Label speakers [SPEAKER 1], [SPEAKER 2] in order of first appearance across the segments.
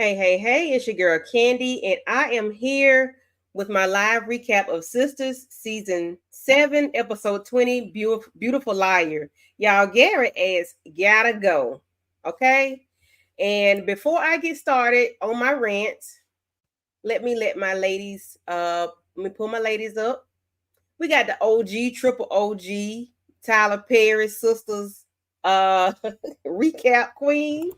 [SPEAKER 1] Hey, it's your girl Candy, and I am here with my live recap of Sistas Season 7, Episode 20, Beautiful Liar. Y'all, Garrett as gotta go. Okay? And before I get started on my rant, let my ladies let me pull my ladies up. We got the OG, triple OG, Tylerperry sisters recap queen.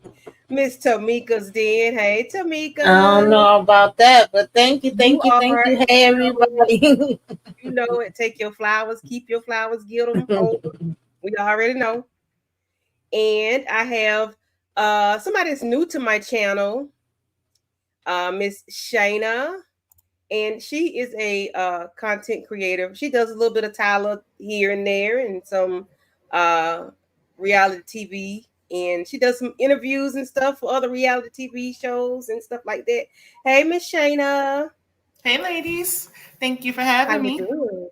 [SPEAKER 1] Miss Tamika's den. Hey, Tamika.
[SPEAKER 2] I don't know about that, but thank you,
[SPEAKER 1] You
[SPEAKER 2] thank you, thank
[SPEAKER 1] are,
[SPEAKER 2] you. Hey, everybody.
[SPEAKER 1] you know it. Take your flowers, keep your flowers, give them over. We already know. And I have somebody that's new to my channel, Miss Shayna. And she is a content creator. She does a little bit of Tyler here and there and some uh, reality TV. And she does some interviews and stuff for other reality TV shows and stuff like that. Hey, Miss Shayna.
[SPEAKER 3] Hey, ladies. Thank you for
[SPEAKER 1] How
[SPEAKER 3] having
[SPEAKER 1] you
[SPEAKER 3] me.
[SPEAKER 1] doing?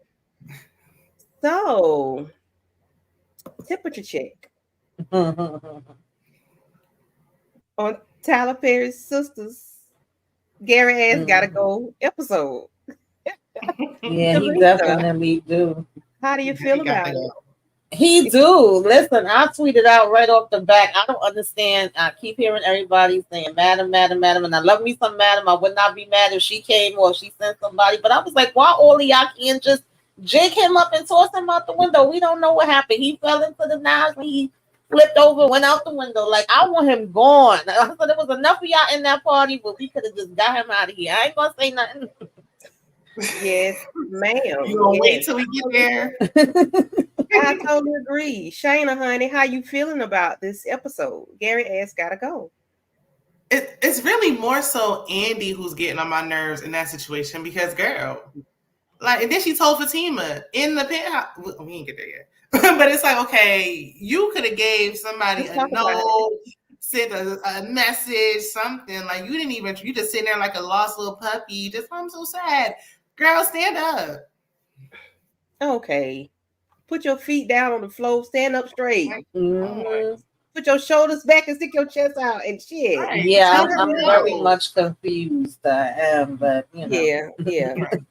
[SPEAKER 1] So, temperature check on Tyler Perry's Sistas. Gary ass gotta go episode.
[SPEAKER 2] Yeah, he
[SPEAKER 1] Tamika,
[SPEAKER 2] definitely do.
[SPEAKER 1] how do you
[SPEAKER 3] Yeah,
[SPEAKER 1] feel
[SPEAKER 3] you got
[SPEAKER 1] about
[SPEAKER 3] to
[SPEAKER 1] it?
[SPEAKER 3] go.
[SPEAKER 2] He do. Listen, I tweeted out right off the back. I don't understand. I keep hearing everybody saying, "Madam, Madam, Madam," and I love me some Madam. I would not be mad if she came or if she sent somebody. But I was like, why all of y'all can't just jig him up and toss him out the window? We don't know what happened. He fell into the knives and he flipped over, went out the window. Like, I want him gone. I said there was enough of y'all in that party, but we could have just got him out of here. I ain't gonna say nothing.
[SPEAKER 1] Yes, ma'am.
[SPEAKER 3] You gonna
[SPEAKER 1] Yes.
[SPEAKER 3] wait till we get there?
[SPEAKER 1] I totally agree. Shayna, honey, how you feeling about this episode? Gary ass gotta go.
[SPEAKER 3] It's really more so Andy who's getting on my nerves in that situation because, girl, like, and then she told Fatima in the penthouse. We ain't get there yet, but it's like, okay, you could have gave somebody
[SPEAKER 1] Let's
[SPEAKER 3] a
[SPEAKER 1] talk about it.
[SPEAKER 3] note, sent a message, something. Like, you didn't even. You just sitting there like a lost little puppy. Just, I'm so sad, girl. Stand up.
[SPEAKER 1] Okay. Put your feet down on the floor, stand up straight.
[SPEAKER 3] Like, oh my,
[SPEAKER 2] Mhm.
[SPEAKER 1] Put your shoulders back and stick your chest out and shit.
[SPEAKER 3] right?
[SPEAKER 2] Yeah,
[SPEAKER 3] Tell
[SPEAKER 1] Stand
[SPEAKER 3] her
[SPEAKER 2] I'm very
[SPEAKER 3] no.
[SPEAKER 2] much confused. I am, but you know.
[SPEAKER 1] Yeah.
[SPEAKER 3] Right.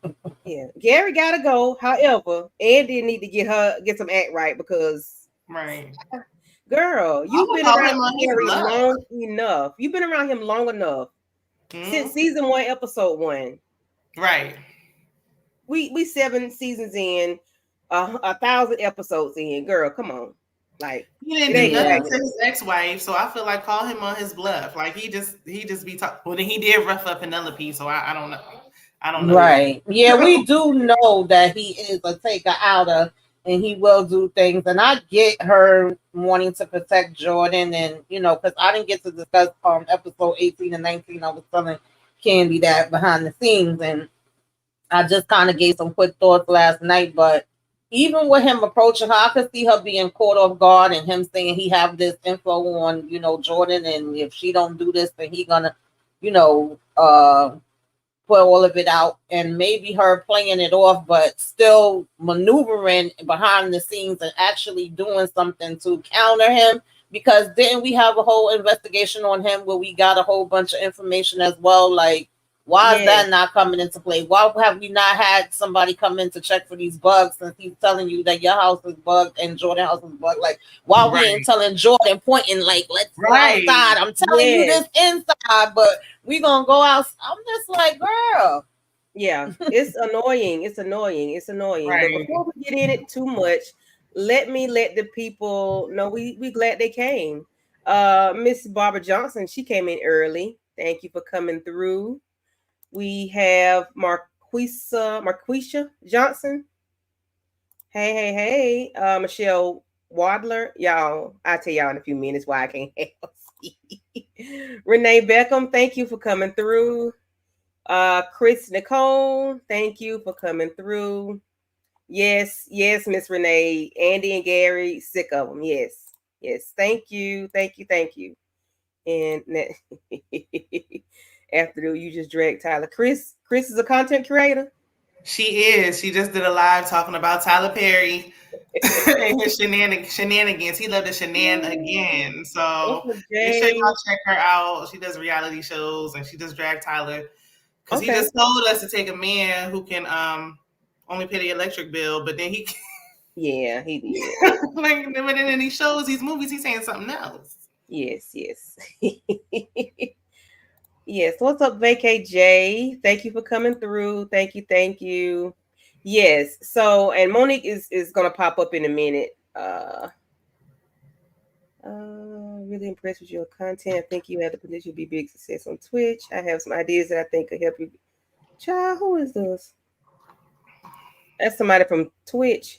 [SPEAKER 1] Yeah. Gary gotta go. However, Andy need to get some act right because
[SPEAKER 3] Right.
[SPEAKER 1] girl,
[SPEAKER 3] I'm
[SPEAKER 1] you've
[SPEAKER 3] gonna
[SPEAKER 1] been
[SPEAKER 3] call
[SPEAKER 1] around
[SPEAKER 3] him on his
[SPEAKER 1] Gary
[SPEAKER 3] bluff.
[SPEAKER 1] long enough. You've been around him long enough. Since
[SPEAKER 3] Mhm.
[SPEAKER 1] season 1, episode 1.
[SPEAKER 3] Right.
[SPEAKER 1] We 7 seasons in, 1,000 episodes in. Girl, come on. Like,
[SPEAKER 3] He didn't
[SPEAKER 1] it
[SPEAKER 3] do
[SPEAKER 1] ain't
[SPEAKER 3] nothing
[SPEAKER 2] Yeah.
[SPEAKER 3] to
[SPEAKER 1] cracking.
[SPEAKER 3] his ex-wife, so I feel like call him on his bluff. Like he just be talking. Well, then he did rough up Penelope, so I don't know. I don't know.
[SPEAKER 2] Right. Yeah, we do know that he is a taker outer and he will do things. And I get her wanting to protect Jordan and because I didn't get to discuss episode 18 and 19. I was telling Candy that behind the scenes and I just kind of gave some quick thoughts last night, but even with him approaching her, I could see her being caught off guard and him saying he have this info on, Jordan, and if she don't do this, then he gonna, you know, uh put all of it out, and maybe her playing it off, but still maneuvering behind the scenes and actually doing something to counter him. Because didn't we have a whole investigation on him where we got a whole bunch of information as well? Like, why is
[SPEAKER 1] Yes.
[SPEAKER 2] that not coming into play? Why have we not had somebody come in to check for these bugs since he's telling you that your house is bugged and Jordan house is bugged? Like, why we ain't
[SPEAKER 3] Right.
[SPEAKER 2] telling Jordan pointing like, let's go
[SPEAKER 3] Right.
[SPEAKER 2] outside? I'm telling you
[SPEAKER 1] Yes.
[SPEAKER 2] this inside, but we gonna go out. I'm just like, girl.
[SPEAKER 1] Yeah. It's annoying. It's annoying. It's annoying. But
[SPEAKER 3] Right.
[SPEAKER 1] before we get in it too much, let me let the people know we glad they came. Miss Barbara Johnson, she came in early. Thank you for coming through. We have Marquisha Johnson. Hey. Michelle Wadler. Y'all, I'll tell y'all in a few minutes why I can't help. Renee Beckham, thank you for coming through. Chris Nicole, thank you for coming through. Yes, Miss Renee. Andy and Gary, sick of them. Yes. Thank you. And after you just dragged Tyler. Chris is a content creator.
[SPEAKER 3] She is. She just did a live talking about Tyler Perry. and his shenanigans. He loved the again. So
[SPEAKER 1] Uncle
[SPEAKER 3] make sure
[SPEAKER 1] Jay.
[SPEAKER 3] y'all check her out. She does reality shows and she does drag Tyler. Because he
[SPEAKER 1] Okay.
[SPEAKER 3] just told us to take a man who can only pay the electric bill, but then he
[SPEAKER 1] Yeah, he did.
[SPEAKER 3] like but then in these shows, these movies, he's saying something else.
[SPEAKER 1] Yes. Yes. What's up, Vacay J? Thank you for coming through. Thank you. Yes. So, and Monique is gonna pop up in a minute. Really impressed with your content. I think you have the potential to be big success on Twitch. I have some ideas that I think could help you. Child, who is this? That's somebody from Twitch.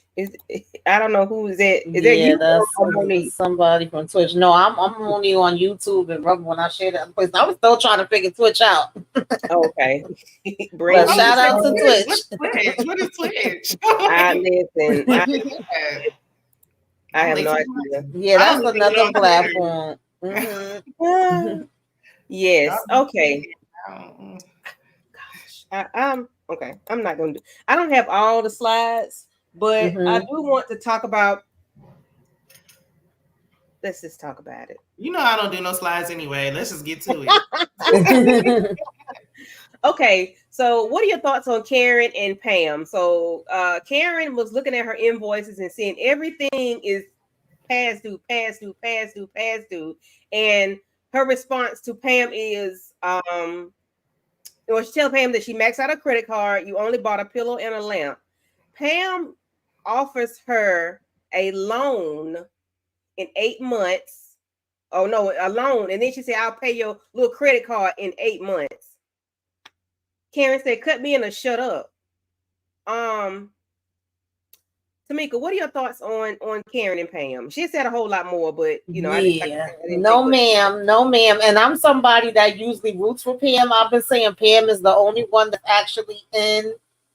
[SPEAKER 1] I don't know who is that. Is that you
[SPEAKER 2] that's
[SPEAKER 1] or Monique?
[SPEAKER 2] somebody from Twitch. No, I'm only on YouTube and Rumble when I share that place. I was still trying to figure Twitch out.
[SPEAKER 1] Okay.
[SPEAKER 2] But shout out to Twitch.
[SPEAKER 3] What's Twitch? What is Twitch?
[SPEAKER 1] Listen. I have no idea.
[SPEAKER 2] Yeah, that's another platform. Mm-hmm.
[SPEAKER 1] Yes. Okay. Gosh. Okay. I'm not gonna do. I don't have all the slides, but I do want to talk about. Let's just talk about it.
[SPEAKER 3] You know I don't do no slides anyway. Let's just get to it.
[SPEAKER 1] Okay, so what are your thoughts on Karen and Pam? So Karen was looking at her invoices and seeing everything is past due, and her response to Pam is or she tell Pam that she maxed out a credit card. You only bought a pillow and a lamp. Pam offers her a loan in 8 months. Oh no, a loan, and then she said, "I'll pay your little credit card in 8 months." Karen said, "Cut me in or shut up." Tamika, what are your thoughts on Karen and Pam? She said a whole lot more, but you know,
[SPEAKER 2] no, ma'am. And I'm somebody that usually roots for Pam. I've been saying Pam is the only one that's actually in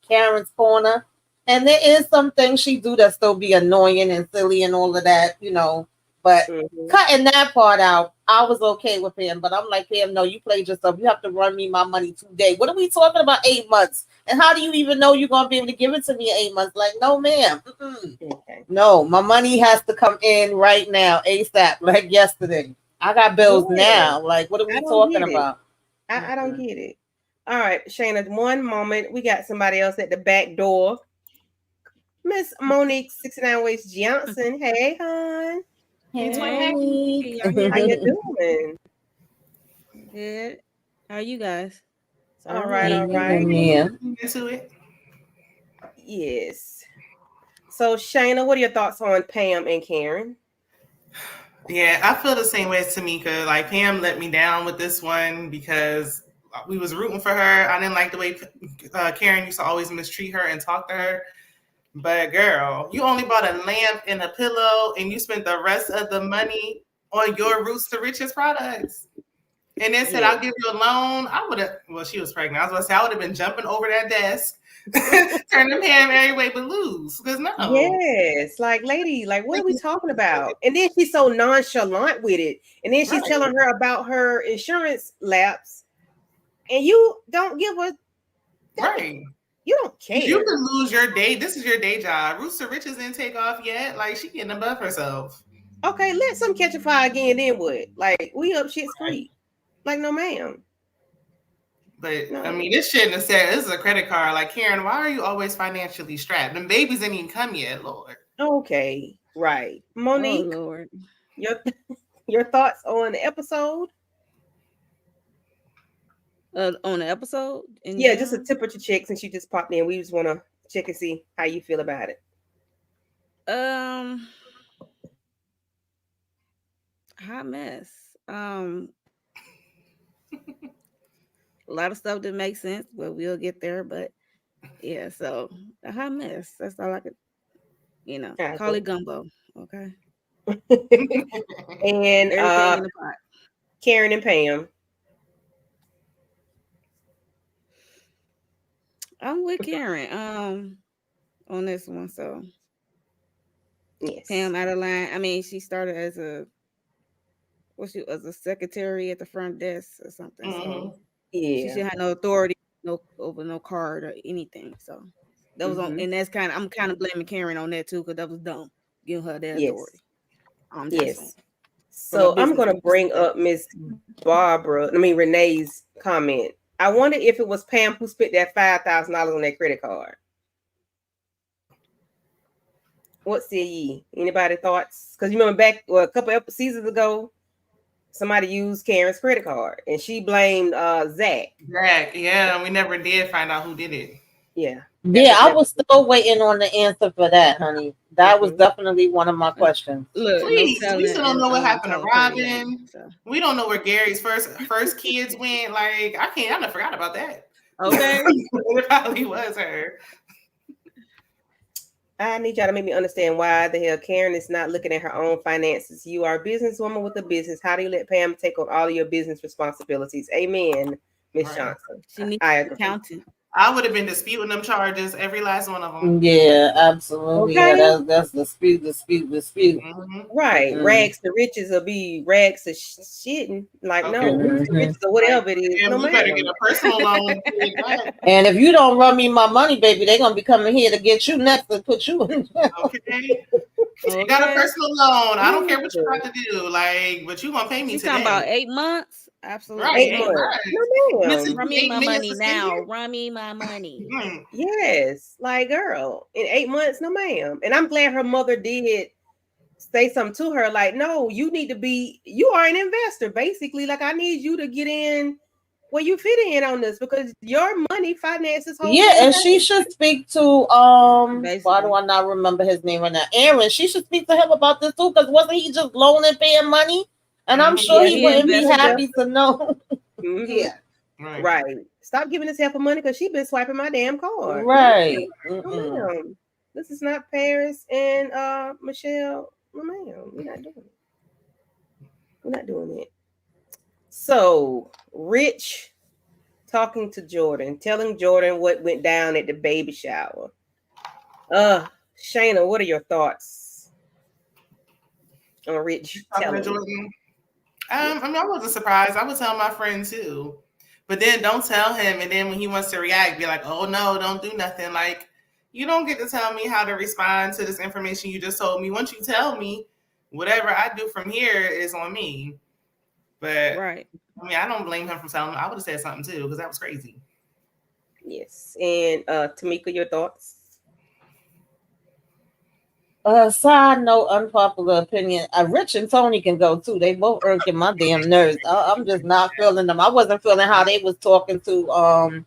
[SPEAKER 2] Karen's corner. And there is some things she do that still be annoying and silly and all of that, you know. But cutting that part out, I was okay with Pam. But I'm like, Pam, no, you played yourself. You have to run me my money today. What are we talking about 8 months? And how do you even know you're going to be able to give it to me in 8 months? Like, no, ma'am. Okay. No, my money has to come in right now, ASAP, like yesterday. I got bills now. Like, what are we talking about?
[SPEAKER 1] I don't get it. All right, Shayna, one moment. We got somebody else at the back door. Miss Monique 69 Ways Johnson. Hey, hon.
[SPEAKER 2] Hey.
[SPEAKER 1] How you doing?
[SPEAKER 4] Good. How are you guys?
[SPEAKER 1] All right.
[SPEAKER 2] Yeah.
[SPEAKER 3] Into it.
[SPEAKER 1] Yes. So, Shayna, what are your thoughts on Pam and Karen?
[SPEAKER 3] Yeah, I feel the same way as Tamika. Like, Pam let me down with this one because we was rooting for her. I didn't like the way Karen used to always mistreat her and talk to her. But girl, you only bought a lamp and a pillow and you spent the rest of the money on your Roots to Riches products. And then said, I'll give you a loan. I would have, well, she was pregnant. I was going to say, I would have been jumping over that desk, turning Pam every way but lose. Because no.
[SPEAKER 1] Yes. Like, lady, like, what are we talking about? And then she's so nonchalant with it. And then she's telling her about her insurance lapse. And you don't give a...
[SPEAKER 3] Right.
[SPEAKER 1] You don't care.
[SPEAKER 3] You can lose your day. This is your day job. Roots to Riches didn't take off yet. Like, she getting above herself.
[SPEAKER 1] Okay, let some catch a fire again, then what? Like, we up shit's creek. Like, no, ma'am.
[SPEAKER 3] But, no. I mean, this shouldn't have said, this is a credit card. Like, Karen, why are you always financially strapped? And babies didn't even come yet, Lord.
[SPEAKER 1] Okay, right. Monique,
[SPEAKER 4] oh, Lord.
[SPEAKER 1] Your thoughts on the episode?
[SPEAKER 4] On the episode?
[SPEAKER 1] Yeah, just a temperature check since you just popped in. We just want to check and see how you feel about it.
[SPEAKER 4] Hot mess. A lot of stuff didn't make sense, but we'll get there. But yeah, so a hot mess. That's all I could, call it gumbo. Okay.
[SPEAKER 1] And
[SPEAKER 4] everything in the pot.
[SPEAKER 1] Karen and Pam.
[SPEAKER 4] I'm with Karen on this one. So
[SPEAKER 1] yes.
[SPEAKER 4] Pam out of line. I mean, she started as she was a secretary at the front desk or something. So
[SPEAKER 1] yeah,
[SPEAKER 4] she should have no authority, over no card or anything. So That was on, and that's I'm kind of blaming Karen on that too, because that was dumb. Give her that authority. I'm just saying.
[SPEAKER 1] So I'm gonna bring up Miss Renee's comment. I wonder if it was Pam who spent that $5,000 on that credit card. What say ye? Anybody thoughts? Because you remember back a couple seasons ago, somebody used Karen's credit card and she blamed Zach.
[SPEAKER 3] Yeah, we never did find out who did it.
[SPEAKER 1] Yeah.
[SPEAKER 2] I was still waiting on the answer for that, honey. That was definitely one of my questions.
[SPEAKER 3] Look, please, we still don't know what happened to Robin. We don't know where Gary's first kids went. Like, I never forgot about that.
[SPEAKER 4] Okay.
[SPEAKER 3] It probably was her.
[SPEAKER 1] I need y'all to make me understand why the hell Karen is not looking at her own finances. You are a businesswoman with a business. How do you let Pam take on all of your business responsibilities? Amen, Miss Johnson.
[SPEAKER 4] She needs an accountant.
[SPEAKER 3] I would have been disputing them charges, every last one of them.
[SPEAKER 2] Yeah, absolutely. Okay. Yeah, that's dispute.
[SPEAKER 1] Mm-hmm. Right. Mm-hmm. Rags to riches will be rags to shitting. Like, no, riches or whatever it is.
[SPEAKER 3] Yeah, no, we better get a personal loan.
[SPEAKER 2] And if you don't run me my money, baby, they're going to be coming here to get you next and put you in jail.
[SPEAKER 3] Okay. You got a personal loan. I don't care what you're about to do. Like, but you going to pay me today.
[SPEAKER 4] Talking about 8 months? Absolutely.
[SPEAKER 3] Right. Right.
[SPEAKER 4] Run me my money now. Run me my money.
[SPEAKER 1] Yes. Like, girl, in 8 months, no ma'am. And I'm glad her mother did say something to her. Like, no, you are an investor, basically. Like, I need you to get in where you fit in on this because your money finances.
[SPEAKER 2] And she should speak to why do I not remember his name right now? Aaron. She should speak to him about this too, because wasn't he just loaning paying money? And I'm sure he wouldn't be happy to know.
[SPEAKER 1] Yeah. Right. Stop giving this help of money because she's been swiping my damn card.
[SPEAKER 2] Right.
[SPEAKER 1] This is not Paris and Michelle. No, ma'am. We're not doing it. So, Rich talking to Jordan, telling Jordan what went down at the baby shower. Shayna, what are your thoughts on Rich telling
[SPEAKER 3] Jordan? I wasn't surprised. I would tell my friend too. But then don't tell him. And then when he wants to react, be like, oh no, don't do nothing. Like, you don't get to tell me how to respond to this information you just told me. Once you tell me, whatever I do from here is on me. But I mean, I don't blame him for telling me. I would have said something too, because that was crazy.
[SPEAKER 1] Yes. And Tamika, your thoughts?
[SPEAKER 2] Side note, unpopular opinion. Rich and Tony can go too. They both irking my damn nerves. I'm just not feeling them. I wasn't feeling how they was talking to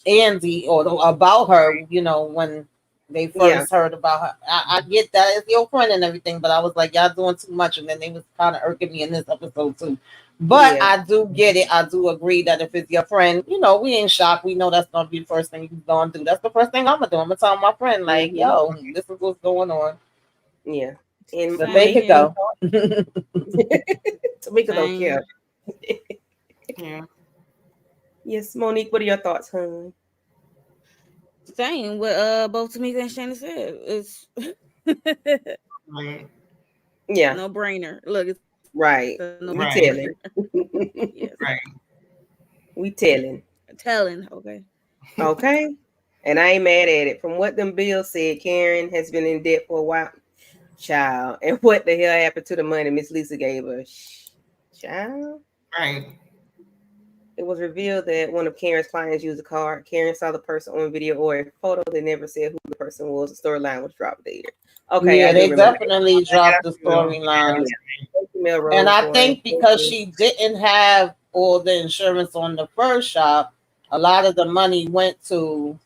[SPEAKER 2] Andy or about her, when they first heard about her. I get that it's your friend and everything, but I was like, y'all doing too much, and then they was kind of irking me in this episode too. But I do get it. I do agree that if it's your friend, we ain't shocked. We know that's gonna be the first thing you're gonna do. That's the first thing I'm gonna do. I'm gonna tell my friend, like, yo, this is what's going on.
[SPEAKER 1] Yeah. And
[SPEAKER 2] but they could go.
[SPEAKER 1] Tamika don't care.
[SPEAKER 3] Yeah.
[SPEAKER 1] Yes, Monique, what are your thoughts, hon?
[SPEAKER 4] Same what both Tamika and Shannon said. It's no brainer. Look, it's
[SPEAKER 1] right. We telling.
[SPEAKER 4] Yes.
[SPEAKER 3] Right.
[SPEAKER 1] We telling.
[SPEAKER 4] Okay.
[SPEAKER 1] Okay. And I ain't mad at it. From what them bills said, Karen has been in debt for a while. Child. And what the hell happened to the money Miss Lisa gave her? Child.
[SPEAKER 3] Right.
[SPEAKER 1] It was revealed that one of Karen's clients used a card. Karen saw the person on video or a photo. They never said who the person was. The storyline was dropped there. Okay.
[SPEAKER 2] Yeah, they definitely dropped the storyline. And I think because she didn't have all the insurance on the first shop, a lot of the money went to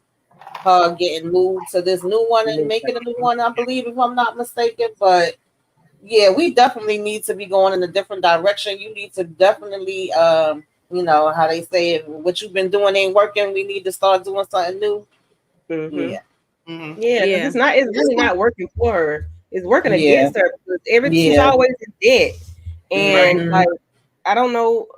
[SPEAKER 2] her getting moved to this new one and making a new one, I believe, if I'm not mistaken. But yeah, we definitely need to be going in a different direction. You need to definitely how they say, what you've been doing ain't working. We need to start doing something new.
[SPEAKER 1] Mm-hmm.
[SPEAKER 2] Yeah.
[SPEAKER 3] Mm-hmm.
[SPEAKER 1] Yeah, it's really not working for her. It's working against her because she's always in debt. And like, I don't know.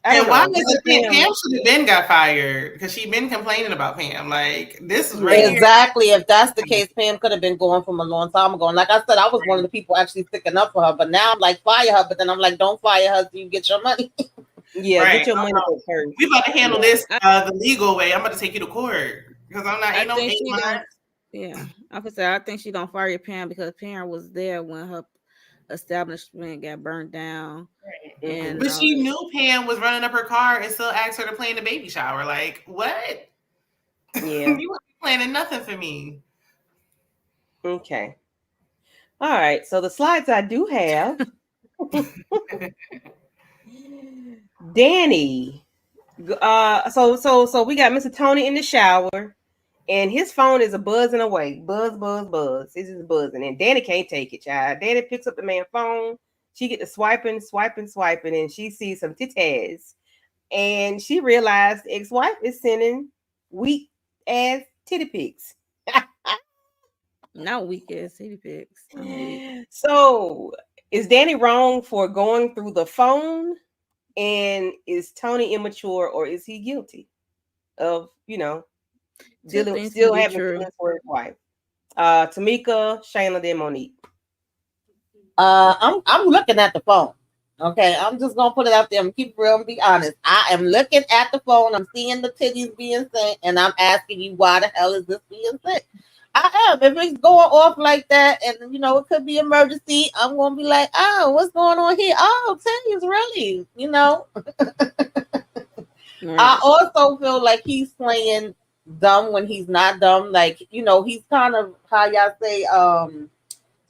[SPEAKER 3] And why is it Pam should have been got fired? Because she'd been complaining about Pam. Like, this is right
[SPEAKER 2] exactly here. If that's the case, Pam could have been going from a long time ago. And like I said, I was one of the people actually sticking up for her. But now I'm like, fire her. But then I'm like, don't fire her till you get your money.
[SPEAKER 1] Yeah,
[SPEAKER 3] Right.
[SPEAKER 1] get your money back first.
[SPEAKER 3] We about to handle this the legal way. I'm about to take you to court because I'm not. Ain't no 8 months.
[SPEAKER 4] Yeah, I could say I think she don't fire your parent because parent was there when her establishment got burned down.
[SPEAKER 3] Right.
[SPEAKER 4] And
[SPEAKER 3] but she knew Pam was running up her car and still asked her to play in the baby shower. Like what?
[SPEAKER 1] Yeah.
[SPEAKER 3] You weren't planning nothing for me.
[SPEAKER 1] Okay. All right. So the slides I do have. Danny. So we got Mr. Tony in the shower, and his phone is a buzzing away. Buzz, buzz, buzz. It's just buzzing. And Danny can't take it, child. Danny picks up the man's phone. She get to swiping, and she sees some titties. And she realized the ex-wife is sending weak ass titty pics.
[SPEAKER 4] not weak ass titty pics.
[SPEAKER 1] So is Danny wrong for going through the phone? And is Tony immature or is he guilty of, still having feelings for his wife? Tamika, Shayla, then Monique.
[SPEAKER 2] I'm looking at the phone. Okay, I'm just gonna put it out there. I'm keep real and be honest. I am looking at the phone. I'm seeing the titties being sent, and I'm asking you why the hell is this being sent? I am. If it's going off like that, and it could be emergency, I'm gonna be like, oh, what's going on here? Oh, titties, really? I also feel like he's playing dumb when he's not dumb. Like, he's kind of how y'all say,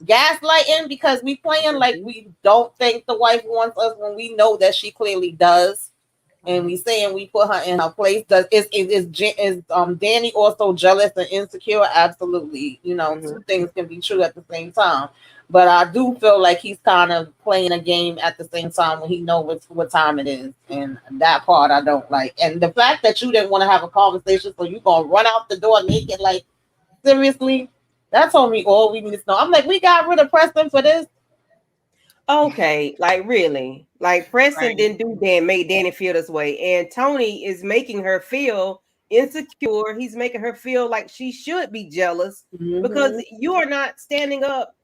[SPEAKER 2] gaslighting because we playing like we don't think the wife wants us when we know that she clearly does, and we saying we put her in her place. Is Danny also jealous and insecure? Absolutely. Two things can be true at the same time. But I do feel like he's kind of playing a game at the same time when he knows what time it is, and that part I don't like. And the fact that you didn't want to have a conversation, so you gonna run out the door naked, like seriously. That told me all we need to know. I'm like, we got rid of Preston for this.
[SPEAKER 1] Okay, like really, like Preston didn't do that, make Danny feel this way, and Tony is making her feel insecure. He's making her feel like she should be jealous because you are not standing up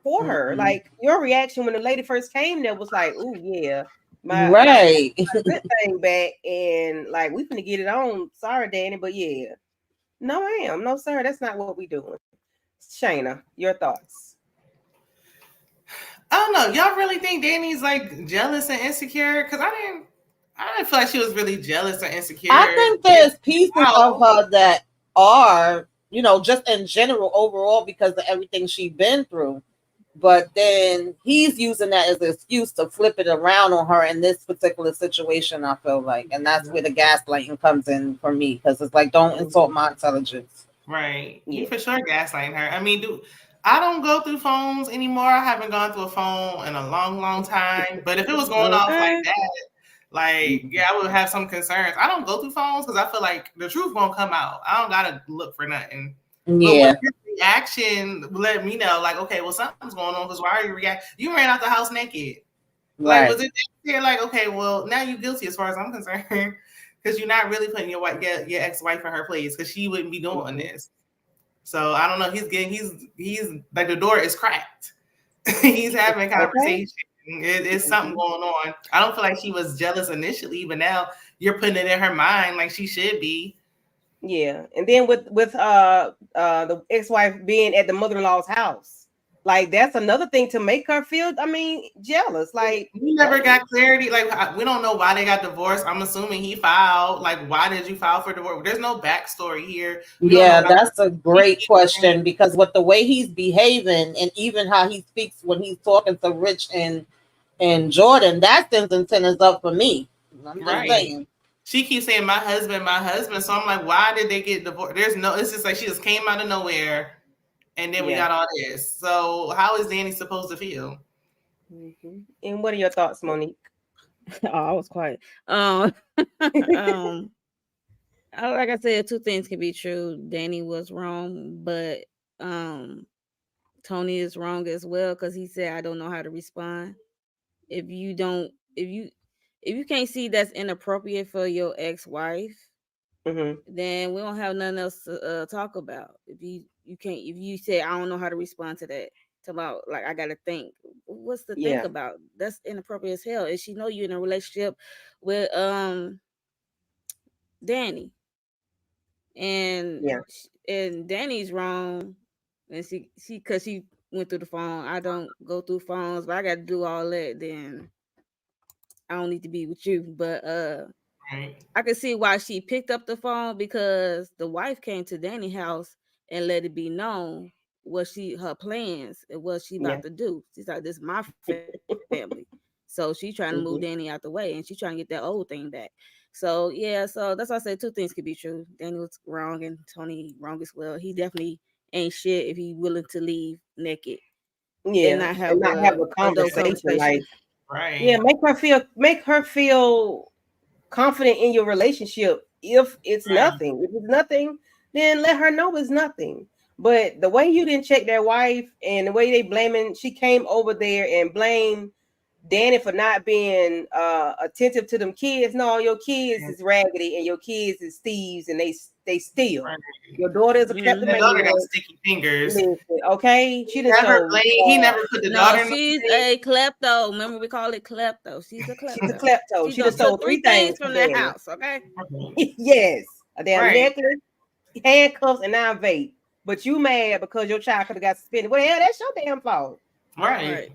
[SPEAKER 1] for her. Like your reaction when the lady first came there was like, "Oh yeah, my good thing back," and like we finna get it on. Sorry, Danny, but yeah, no, ma'am, no, sir, that's not what we doing. Shayna, your thoughts?
[SPEAKER 3] I don't know. Y'all really think Danny's like jealous and insecure? Because I didn't feel like she was really jealous or insecure.
[SPEAKER 2] I think there's pieces of her that are, just in general overall because of everything she's been through. But then he's using that as an excuse to flip it around on her in this particular situation, I feel like. And that's where the gaslighting comes in for me. Because it's like, don't insult my intelligence.
[SPEAKER 3] Right. You for sure gaslighting her. I mean, I don't go through phones anymore. I haven't gone through a phone in a long, long time. But if it was going off like that, like, yeah, I would have some concerns. I don't go through phones because I feel like the truth won't come out. I don't gotta look for nothing.
[SPEAKER 2] Yeah.
[SPEAKER 3] But his reaction let me know, like, okay, well, something's going on because why are you reacting? You ran out the house naked. Like, was it here? Like, okay, well, now you're guilty as far as I'm concerned because you're not really putting your ex-wife in her place because she wouldn't be doing this. So I don't know. He's like the door is cracked. He's having a conversation. It's something going on. I don't feel like she was jealous initially, but now you're putting it in her mind like she should be.
[SPEAKER 1] Yeah, and then with the ex-wife being at the mother-in-law's house, like that's another thing to make her feel, jealous. Like
[SPEAKER 3] we never got clarity. Like we don't know why they got divorced. I'm assuming he filed. Like, why did you file for divorce? There's no backstory here.
[SPEAKER 2] Yeah, that's a great question because with the way he's behaving and even how he speaks when he's talking to Rich and Jordan, that sends antennas up for me. I'm just saying.
[SPEAKER 3] She keeps saying my husband. So I'm like, why did they get divorced? It's just like she just came out of nowhere and then we got all this. So how is Danny supposed to feel?
[SPEAKER 1] And what are your thoughts, Monique?
[SPEAKER 4] I was quiet. Like I said, two things can be true. Danny was wrong, but Tony is wrong as well because he said, I don't know how to respond. If you can't see that's inappropriate for your ex-wife, then we don't have nothing else to talk about. If you say I don't know how to respond to that, it's about like I gotta think what's the
[SPEAKER 1] Yeah.
[SPEAKER 4] think about? That's inappropriate as hell. And she know you in a relationship with Danny, and
[SPEAKER 1] Yeah.
[SPEAKER 4] and Danny's wrong, and she because she went through the phone. I don't go through phones, but I got to do all that. Then I don't need to be with you. But
[SPEAKER 3] Right.
[SPEAKER 4] I can see why she picked up the phone, because the wife came to Danny's house and let it be known what her plans and what she
[SPEAKER 1] Yeah.
[SPEAKER 4] about to do. She's like, "This is my family," so she trying to move
[SPEAKER 1] Mhm.
[SPEAKER 4] Danny out the way, and she trying to get that old thing back. So yeah, so that's why I said two things could be true. Danny was wrong and Tony wrong as well. He definitely ain't shit if he willing to leave naked and
[SPEAKER 1] Yeah.
[SPEAKER 4] not have
[SPEAKER 1] And not have a
[SPEAKER 4] adult
[SPEAKER 1] conversation. Like,
[SPEAKER 4] conversation.
[SPEAKER 1] yeah,
[SPEAKER 3] Right.
[SPEAKER 1] make her feel confident in your relationship. If it's
[SPEAKER 3] Right.
[SPEAKER 1] nothing, if it's nothing, then let her know it's nothing. But the way you didn't check their wife and the way they blaming, she came over there and blamed Danny for not being attentive to them kids. No, your kids is raggedy and your kids is thieves and they steal.
[SPEAKER 3] Right.
[SPEAKER 1] Your daughter is a
[SPEAKER 3] The
[SPEAKER 1] kleptomaniac.
[SPEAKER 3] daughter got sticky fingers.
[SPEAKER 1] Listen, okay, she done
[SPEAKER 3] Never
[SPEAKER 1] stole.
[SPEAKER 3] blame. He never put the
[SPEAKER 4] No,
[SPEAKER 3] daughter in the
[SPEAKER 4] she's
[SPEAKER 3] blame.
[SPEAKER 4] a klepto. Remember, we call it klepto. She's a
[SPEAKER 1] She's a
[SPEAKER 4] klepto.
[SPEAKER 1] klepto.
[SPEAKER 4] She
[SPEAKER 1] She done
[SPEAKER 4] done
[SPEAKER 1] stole
[SPEAKER 4] took
[SPEAKER 1] three
[SPEAKER 4] three things
[SPEAKER 1] things from
[SPEAKER 4] from that
[SPEAKER 1] Danny.
[SPEAKER 4] house. Okay.
[SPEAKER 1] Yes, a damn
[SPEAKER 3] Right.
[SPEAKER 1] necklace, handcuffs, and now a vape. But you mad because your child could have got suspended. Well, hell, that's your damn fault.
[SPEAKER 3] Right.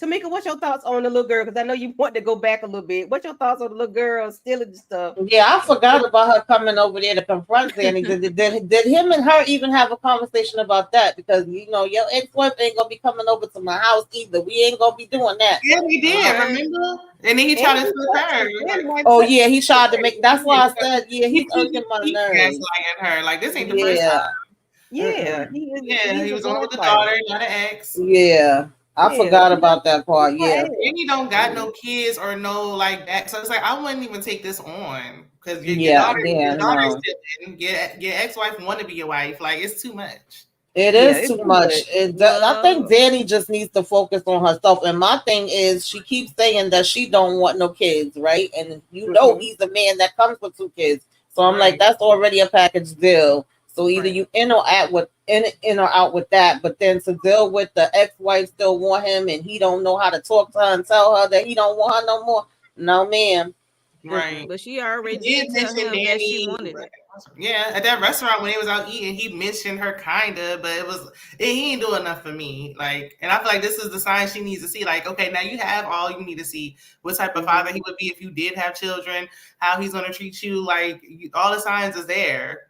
[SPEAKER 1] Tamika, what's your thoughts on the little girl? Because I know you want to go back a little bit. What's your thoughts on the little girl stealing the stuff?
[SPEAKER 2] Yeah, I forgot about her coming over there to confront Danny. Did him and her even have a conversation about that? Because you know your ex-wife ain't gonna be coming over to my house either. We ain't gonna be doing that.
[SPEAKER 3] Yeah, he did.
[SPEAKER 4] Okay.
[SPEAKER 3] Remember? And then he
[SPEAKER 1] And
[SPEAKER 3] tried to
[SPEAKER 1] he
[SPEAKER 3] flip her.
[SPEAKER 1] touched her. Danny might
[SPEAKER 2] Oh
[SPEAKER 1] touch
[SPEAKER 2] yeah, he tried to
[SPEAKER 1] her.
[SPEAKER 2] make. That's why I said yeah, he's irking my
[SPEAKER 3] He
[SPEAKER 2] nerves.
[SPEAKER 3] gaslighting her. Like this ain't the first time.
[SPEAKER 2] Yeah,
[SPEAKER 1] Yeah,
[SPEAKER 2] mm-mm.
[SPEAKER 3] Yeah,
[SPEAKER 1] he's
[SPEAKER 3] he
[SPEAKER 1] a
[SPEAKER 3] was on with the
[SPEAKER 1] gaslighter.
[SPEAKER 3] daughter, not an ex.
[SPEAKER 2] Yeah. I
[SPEAKER 1] Yeah,
[SPEAKER 2] forgot about that part.
[SPEAKER 1] her
[SPEAKER 2] Yeah,
[SPEAKER 1] ass.
[SPEAKER 3] And you don't got no kids or no like that. So it's like I wouldn't even take this on because
[SPEAKER 2] yeah, yeah.
[SPEAKER 3] your daughter is
[SPEAKER 2] No,
[SPEAKER 3] still your ex-wife want to be your wife. Like it's too much.
[SPEAKER 2] it
[SPEAKER 1] Yeah,
[SPEAKER 2] is
[SPEAKER 1] it's
[SPEAKER 2] too
[SPEAKER 1] too
[SPEAKER 2] much.
[SPEAKER 1] much.
[SPEAKER 2] I think
[SPEAKER 4] Well,
[SPEAKER 2] Danny just needs to focus on herself. And my thing is, she keeps saying that she don't want no kids, right? And you know,
[SPEAKER 1] Mhm.
[SPEAKER 2] he's a man that comes with 2 kids. So I'm like,
[SPEAKER 3] Right.
[SPEAKER 2] that's already a package deal. So either
[SPEAKER 4] right.
[SPEAKER 2] you in or out with that, but then to deal with the ex-wife still want him, and he don't know how to talk to her and tell her that he don't want her no more. No, ma'am.
[SPEAKER 3] Right.
[SPEAKER 2] Mm-mm.
[SPEAKER 4] But she already
[SPEAKER 3] He did
[SPEAKER 4] did tell
[SPEAKER 3] mention
[SPEAKER 4] him that she
[SPEAKER 3] Danny.
[SPEAKER 4] wanted it.
[SPEAKER 3] Yeah, at that restaurant when he was out eating, he mentioned her kinda, but he ain't doing enough for me. Like, and I feel like this is the sign she needs to see. Like, okay, now you have all you need to see. What type of father he would be if you did have children, how he's gonna treat you. Like, all the signs is there.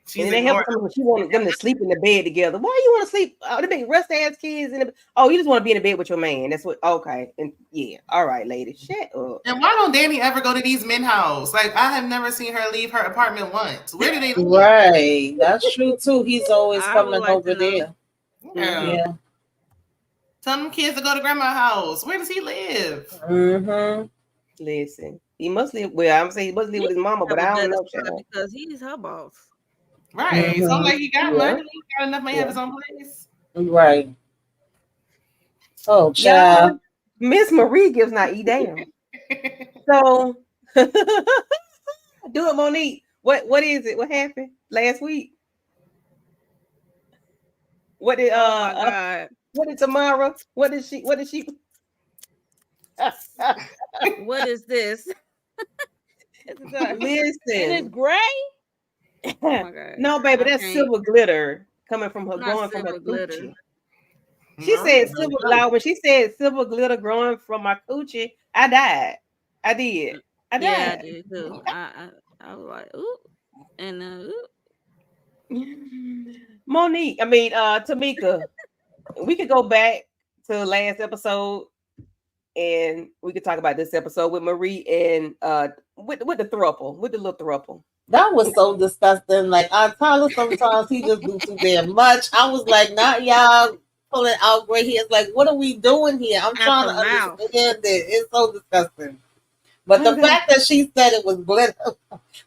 [SPEAKER 1] And
[SPEAKER 3] She's
[SPEAKER 1] then they help
[SPEAKER 3] ignoring.
[SPEAKER 1] her. She wanted them to sleep in the bed together. Why you want to sleep? Oh, the big rust ass kids in the. Oh, you just want to be in the bed with your man. That's what. Okay, and yeah, all right, lady, shut up.
[SPEAKER 3] And why don't Danny ever go to these men house? Like, I have never seen her leave her apartment once. Where do they live?
[SPEAKER 2] Right. That's true too. He's always
[SPEAKER 4] I would
[SPEAKER 2] coming
[SPEAKER 4] like
[SPEAKER 2] over
[SPEAKER 4] to know.
[SPEAKER 2] there.
[SPEAKER 3] Yeah.
[SPEAKER 2] Yeah.
[SPEAKER 3] Tell them kids to go to grandma's house. Where does he live?
[SPEAKER 2] Mm-hmm.
[SPEAKER 1] Listen, he must live. Well, I'm saying he must live
[SPEAKER 4] He
[SPEAKER 1] with his mama,
[SPEAKER 4] have
[SPEAKER 1] but
[SPEAKER 4] a
[SPEAKER 1] I don't
[SPEAKER 4] better
[SPEAKER 1] know.
[SPEAKER 4] spot
[SPEAKER 1] Child.
[SPEAKER 4] because he's her boss.
[SPEAKER 3] Right. So
[SPEAKER 2] Mm-hmm.
[SPEAKER 3] like he got
[SPEAKER 1] Yeah,
[SPEAKER 3] money, he got enough money to have his own place.
[SPEAKER 2] Right. Oh,
[SPEAKER 1] y'all.
[SPEAKER 2] child.
[SPEAKER 1] Miss Marie gives not eat damn. So do it, Monique. What is it? What happened last week? What did
[SPEAKER 4] Oh my God.
[SPEAKER 1] what did Tamara? What did she? What did she?
[SPEAKER 4] What is this? And it's
[SPEAKER 1] Listen,
[SPEAKER 4] gray? Oh my God.
[SPEAKER 1] no, baby,
[SPEAKER 4] I
[SPEAKER 1] that's
[SPEAKER 4] can't.
[SPEAKER 1] silver glitter coming from her,
[SPEAKER 4] Not
[SPEAKER 1] growing from her
[SPEAKER 4] silver glitter.
[SPEAKER 1] coochie. She
[SPEAKER 3] Marie,
[SPEAKER 1] said silver. Like when she said silver glitter growing from my coochie, I died. I did. I
[SPEAKER 4] Yeah, I
[SPEAKER 1] died.
[SPEAKER 4] did too. I was like, ooh. And ooh.
[SPEAKER 1] Monique, I mean, Tamika, we could go back to last episode and we could talk about this episode with Marie and with the thruple, with the little thruple.
[SPEAKER 2] That was so disgusting. Like I Tyler, sometimes he just do too damn much. I was like, not y'all pulling out gray hairs. Like, what are we doing here? I'm
[SPEAKER 4] At
[SPEAKER 2] trying
[SPEAKER 4] the
[SPEAKER 2] to
[SPEAKER 4] mouth.
[SPEAKER 2] understand it. It's so disgusting. But the
[SPEAKER 1] Okay.
[SPEAKER 2] fact that she said it was glitter,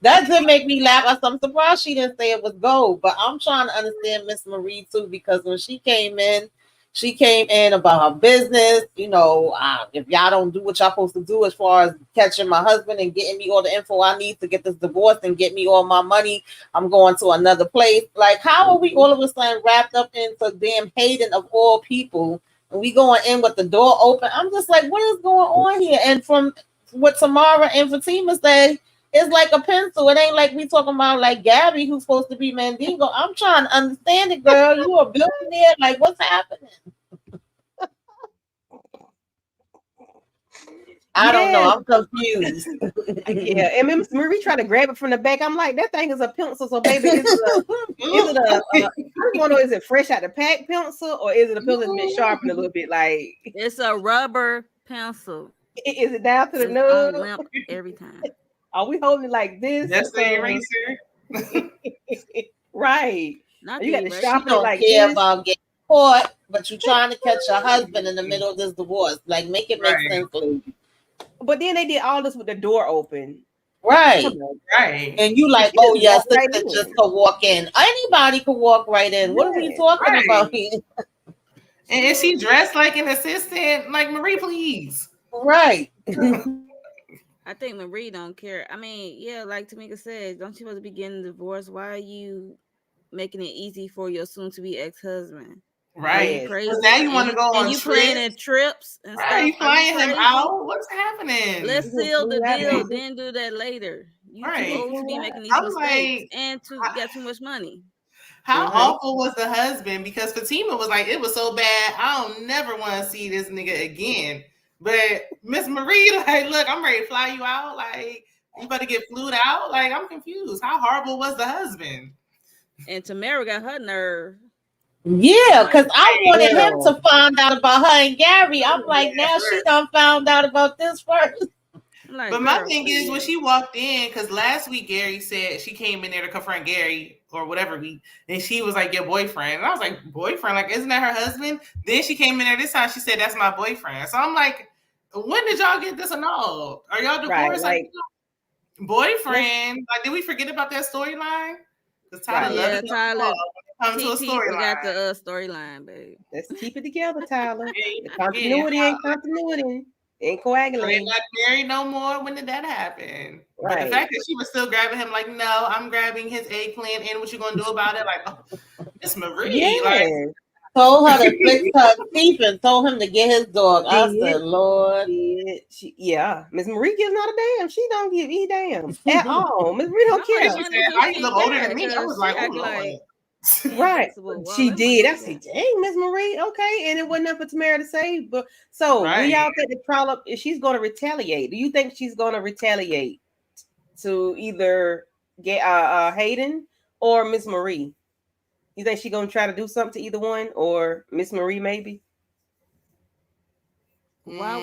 [SPEAKER 2] that did make me laugh. I'm surprised she didn't say it was gold. But I'm trying to understand Miss Marie too, because when she came in about her business. You know, if y'all don't do what y'all supposed to do as far as catching my husband and getting me all the info I need to get this divorce and get me all my money, I'm going to another place. Like, how are we all of a sudden wrapped up into damn Hayden of all people? We going in with the door open. I'm just like, what is going on here? And from what Tamara and Fatima say, it's like a pencil. It ain't like we talking about like Gabby, who's supposed to be Mandingo. I'm trying to understand it, girl. You a billionaire? Like, what's happening? I don't know. I'm confused.
[SPEAKER 1] Yeah, and Miss Marie tried to grab it from the back. I'm like, that thing is a pencil. So, baby, is it a I just want to know, is it fresh out the pack pencil or is it a pencil that's been sharpened a little bit? Like,
[SPEAKER 4] It's a rubber pencil.
[SPEAKER 1] is it down to the
[SPEAKER 4] It's
[SPEAKER 1] nub?
[SPEAKER 4] on limp every time.
[SPEAKER 1] Are we holding it like this?
[SPEAKER 3] That's the eraser.
[SPEAKER 1] Right.
[SPEAKER 4] Not
[SPEAKER 1] You got
[SPEAKER 4] the
[SPEAKER 1] to
[SPEAKER 4] eraser.
[SPEAKER 2] She
[SPEAKER 1] sharpen it
[SPEAKER 2] don't
[SPEAKER 1] like
[SPEAKER 2] care
[SPEAKER 1] this.
[SPEAKER 2] about getting caught, but you trying to catch your husband in the middle of this divorce. Like, make it make
[SPEAKER 3] Right.
[SPEAKER 2] sense, lady.
[SPEAKER 1] But then they did all this with the door open.
[SPEAKER 2] Right.
[SPEAKER 1] Come on.
[SPEAKER 3] Right.
[SPEAKER 2] And you like,
[SPEAKER 1] She
[SPEAKER 2] oh
[SPEAKER 1] just
[SPEAKER 2] yes,
[SPEAKER 1] walked right
[SPEAKER 2] sister just
[SPEAKER 1] in.
[SPEAKER 2] could walk in. Anybody could walk right in. What are we
[SPEAKER 1] Yeah,
[SPEAKER 2] talking
[SPEAKER 3] right.
[SPEAKER 2] about here?
[SPEAKER 3] And is she dressed like an assistant? Like, Marie, please.
[SPEAKER 2] Right.
[SPEAKER 4] I think Marie don't care. I mean, yeah, like Tamika said, don't you want to be getting divorced? Why are you making it easy for your soon-to-be ex-husband?
[SPEAKER 3] Right.
[SPEAKER 1] Yes.
[SPEAKER 3] Because now you want to go
[SPEAKER 4] And
[SPEAKER 3] on
[SPEAKER 4] you
[SPEAKER 3] trips.
[SPEAKER 4] planning trips and
[SPEAKER 3] Right.
[SPEAKER 4] stuff.
[SPEAKER 3] You
[SPEAKER 4] Are you
[SPEAKER 3] flying him
[SPEAKER 4] crazy?
[SPEAKER 3] out. What's happening?
[SPEAKER 4] Let's
[SPEAKER 1] You gonna
[SPEAKER 4] seal the
[SPEAKER 1] flew out
[SPEAKER 4] deal,
[SPEAKER 1] here.
[SPEAKER 4] then do that later. You
[SPEAKER 3] Right.
[SPEAKER 4] too old to be
[SPEAKER 1] Flew out.
[SPEAKER 4] making these
[SPEAKER 3] I'm
[SPEAKER 4] mistakes,
[SPEAKER 3] like,
[SPEAKER 4] and you got too much money.
[SPEAKER 3] how
[SPEAKER 1] Mhm.
[SPEAKER 3] awful was the husband? Because Fatima was like, it was so bad, I don't never want to see this nigga again. But Miss Marie, like, look, I'm ready to fly you out. Like, you about to get flued out? Like, I'm confused. How horrible was the husband?
[SPEAKER 4] And Tamara got her nerve.
[SPEAKER 2] Yeah, because I wanted him
[SPEAKER 1] Girl.
[SPEAKER 2] to find out about her and Gary. I'm like,
[SPEAKER 3] Yeah,
[SPEAKER 2] now
[SPEAKER 3] first.
[SPEAKER 2] she done found out about this first.
[SPEAKER 4] I'm like,
[SPEAKER 3] But my
[SPEAKER 4] girl,
[SPEAKER 3] thing is, when
[SPEAKER 4] please.
[SPEAKER 3] she walked in, because last week Gary said she came in there to confront Gary or whatever week, and she was like, your boyfriend. And I was like, boyfriend? Like, isn't that her husband? Then she came in there this time, she said, that's my boyfriend. So I'm like, when did y'all get this annulled? Are y'all divorced?
[SPEAKER 1] Right.
[SPEAKER 3] Like, boyfriend? Like, did we forget about that storyline? Because Tyler
[SPEAKER 1] Right.
[SPEAKER 3] loves
[SPEAKER 4] Yeah,
[SPEAKER 3] to
[SPEAKER 4] Tyler,
[SPEAKER 3] come to a
[SPEAKER 4] TT forgot
[SPEAKER 3] storyline.
[SPEAKER 4] the storyline, babe.
[SPEAKER 1] Let's keep it together, Tyler. The
[SPEAKER 3] Yeah,
[SPEAKER 1] continuity ain't continuity. Ain't
[SPEAKER 3] so they're
[SPEAKER 1] coagulating.
[SPEAKER 3] not married no more. When did that happen? But the
[SPEAKER 1] Right.
[SPEAKER 3] fact that she was still grabbing him, like, no, I'm grabbing his eggplant, and what you gonna do about it? Like, oh, it's Marie. Like,
[SPEAKER 1] Yeah.
[SPEAKER 2] Told her to fix her teeth and told him to get his dog. I
[SPEAKER 1] Did.
[SPEAKER 2] said, Lord.
[SPEAKER 1] Yeah. Miss Marie gives not a damn. She don't give a damn at all. Miss Marie don't
[SPEAKER 4] How much
[SPEAKER 1] care.
[SPEAKER 3] she
[SPEAKER 4] money
[SPEAKER 3] said,
[SPEAKER 4] do
[SPEAKER 3] "Why you
[SPEAKER 4] she
[SPEAKER 3] look older than
[SPEAKER 4] got?
[SPEAKER 3] me?" I was
[SPEAKER 4] Because
[SPEAKER 3] like,
[SPEAKER 4] she
[SPEAKER 3] "Oh
[SPEAKER 4] act
[SPEAKER 3] Lord."
[SPEAKER 4] like
[SPEAKER 1] Right.
[SPEAKER 4] invincible. Well,
[SPEAKER 1] She
[SPEAKER 4] that money
[SPEAKER 1] did. I
[SPEAKER 4] she
[SPEAKER 1] said,
[SPEAKER 4] got.
[SPEAKER 1] dang, Miss Marie. Okay. And it wasn't nothing for Tamara to say. But so when
[SPEAKER 3] Right.
[SPEAKER 1] y'all think the trial if she's gonna retaliate, do you think she's gonna retaliate to either get Hayden or Miss Marie? You think she's gonna try to do something to either one or Miss Marie maybe?
[SPEAKER 4] Why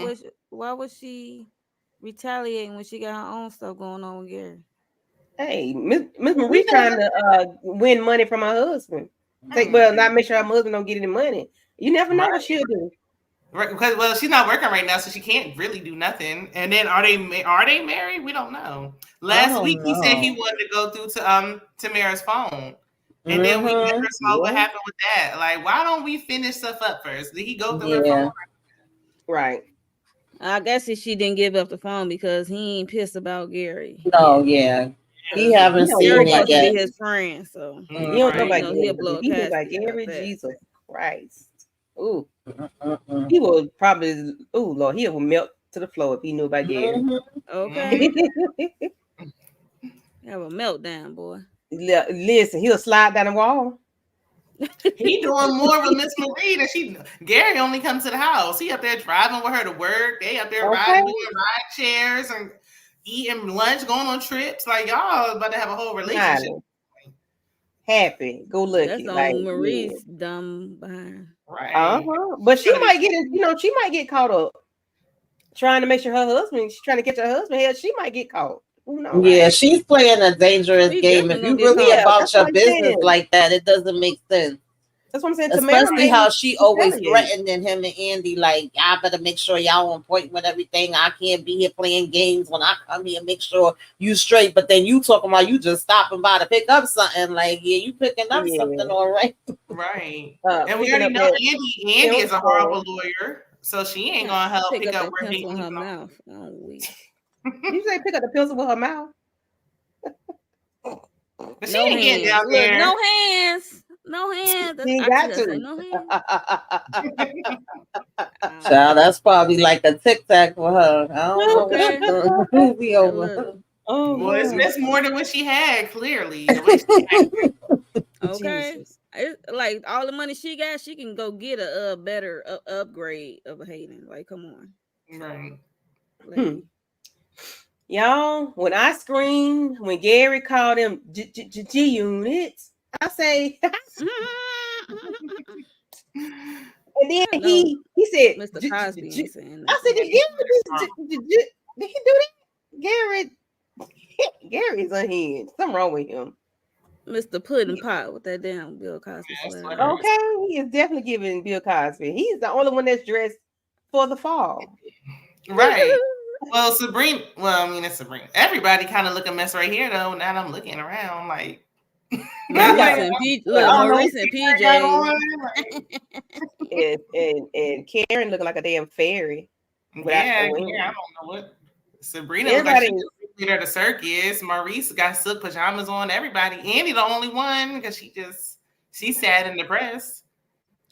[SPEAKER 4] was she retaliating when she got her own stuff going on with Gary?
[SPEAKER 1] Hey, Miss
[SPEAKER 2] We
[SPEAKER 1] Marie trying
[SPEAKER 2] never,
[SPEAKER 1] to win money from her husband. Not make sure her husband don't get any money. You never know what she'll do.
[SPEAKER 3] Right, because well, she's not working right now, so she can't really do nothing. And then are they married? We don't know. Last week he said he wanted to go through to Tamara's phone, and then we never saw what happened with that. Like, why don't we finish stuff up first? Did he go through her phone?
[SPEAKER 1] Right.
[SPEAKER 4] I guess she didn't give up the phone because he ain't pissed about Gary.
[SPEAKER 2] no, yeah. He haven't
[SPEAKER 1] don't
[SPEAKER 4] Gary
[SPEAKER 2] seen
[SPEAKER 1] know
[SPEAKER 2] it
[SPEAKER 4] supposed to
[SPEAKER 2] yet.
[SPEAKER 4] be his friend, so
[SPEAKER 1] He don't know
[SPEAKER 3] Right.
[SPEAKER 1] about
[SPEAKER 4] he'll
[SPEAKER 1] Gary.
[SPEAKER 4] blow a
[SPEAKER 1] He knew about
[SPEAKER 4] casket out
[SPEAKER 1] Gary.
[SPEAKER 4] that.
[SPEAKER 1] Jesus Christ. Ooh.
[SPEAKER 2] Mm-mm.
[SPEAKER 1] He will probably. Oh Lord, he will melt to the floor if he knew about Gary.
[SPEAKER 4] Okay, have a meltdown, boy.
[SPEAKER 1] Listen, he'll slide down the wall.
[SPEAKER 3] He doing more with Miss Marie than Gary only comes to the house. He up there driving with her to work. They up there riding, doing ride shares and eating lunch, going on trips. Like, y'all about to have a whole relationship.
[SPEAKER 1] Smiling. Happy, go lucky.
[SPEAKER 4] That's on
[SPEAKER 1] Like,
[SPEAKER 4] Marie's dumb behind.
[SPEAKER 3] Right.
[SPEAKER 1] But she might get it. She might get caught up trying to make sure her husband. She's trying to catch her husband. Hell, she might get caught. Who knows?
[SPEAKER 2] Yeah, she's playing a dangerous
[SPEAKER 4] She
[SPEAKER 2] game. If
[SPEAKER 4] definitely
[SPEAKER 2] you
[SPEAKER 4] gonna get
[SPEAKER 2] really
[SPEAKER 4] caught.
[SPEAKER 2] about
[SPEAKER 1] That's
[SPEAKER 2] your
[SPEAKER 1] what I'm
[SPEAKER 2] business
[SPEAKER 1] saying.
[SPEAKER 2] like that, it doesn't make sense.
[SPEAKER 1] That's what I'm saying.
[SPEAKER 2] Especially how she always
[SPEAKER 1] retaliate.
[SPEAKER 2] threatening him and Andy, like, I better make sure y'all on point with everything. I can't be here playing games when I come here. Make sure you straight. But then you talking about you just stopping by to pick up something. Like, yeah, you picking up something, all right.
[SPEAKER 3] Right.
[SPEAKER 1] And
[SPEAKER 3] And we already know Andy is a horrible lawyer, so she ain't gonna help pick up where
[SPEAKER 4] pencil
[SPEAKER 3] he
[SPEAKER 4] in her
[SPEAKER 3] on.
[SPEAKER 4] mouth. Oh, weak.
[SPEAKER 1] You say pick up the pencil with her mouth.
[SPEAKER 3] But she ain't getting down
[SPEAKER 4] Look,
[SPEAKER 3] there.
[SPEAKER 4] no hands. No hands.
[SPEAKER 1] He ain't
[SPEAKER 4] I
[SPEAKER 1] got
[SPEAKER 4] should say no hands.
[SPEAKER 2] Child, that's probably like a tic tac for her. I don't
[SPEAKER 4] Okay.
[SPEAKER 2] know what be over.
[SPEAKER 4] Look,
[SPEAKER 1] Oh,
[SPEAKER 3] Boy,
[SPEAKER 1] God.
[SPEAKER 3] it's more than what she had, clearly. The way she acted.
[SPEAKER 4] okay.
[SPEAKER 1] Jesus.
[SPEAKER 4] It's like all the money she got, she can go get a better upgrade of a Hayden. Like, come on,
[SPEAKER 3] Right.
[SPEAKER 4] lady.
[SPEAKER 1] Y'all, when I screamed, when Gary called them G units, I say, and then
[SPEAKER 4] I know
[SPEAKER 1] he said,
[SPEAKER 4] Mr. Cosby ain't saying
[SPEAKER 1] I said,
[SPEAKER 4] nothing.
[SPEAKER 1] did he do that? Gary is unhinged. Something wrong with him.
[SPEAKER 4] Mr. Pudding Pot with that damn Bill Cosby
[SPEAKER 3] Yes,
[SPEAKER 4] flag.
[SPEAKER 3] sir.
[SPEAKER 1] Okay, he is definitely giving Bill Cosby. He's the only one that's dressed for the fall.
[SPEAKER 3] Right. Well, Sabrina. Well, I mean, it's Sabrina. Everybody kind of look a mess right here, though. Now that I'm looking around, like.
[SPEAKER 4] Maurice and Maurice and PJ.
[SPEAKER 1] and Karen looking like a damn fairy.
[SPEAKER 3] Yeah, I don't know what. Sabrina
[SPEAKER 1] Everybody
[SPEAKER 3] looks like she's at the circus. Maurice got silk pajamas on. Everybody. Andy the only one because she's sad and depressed.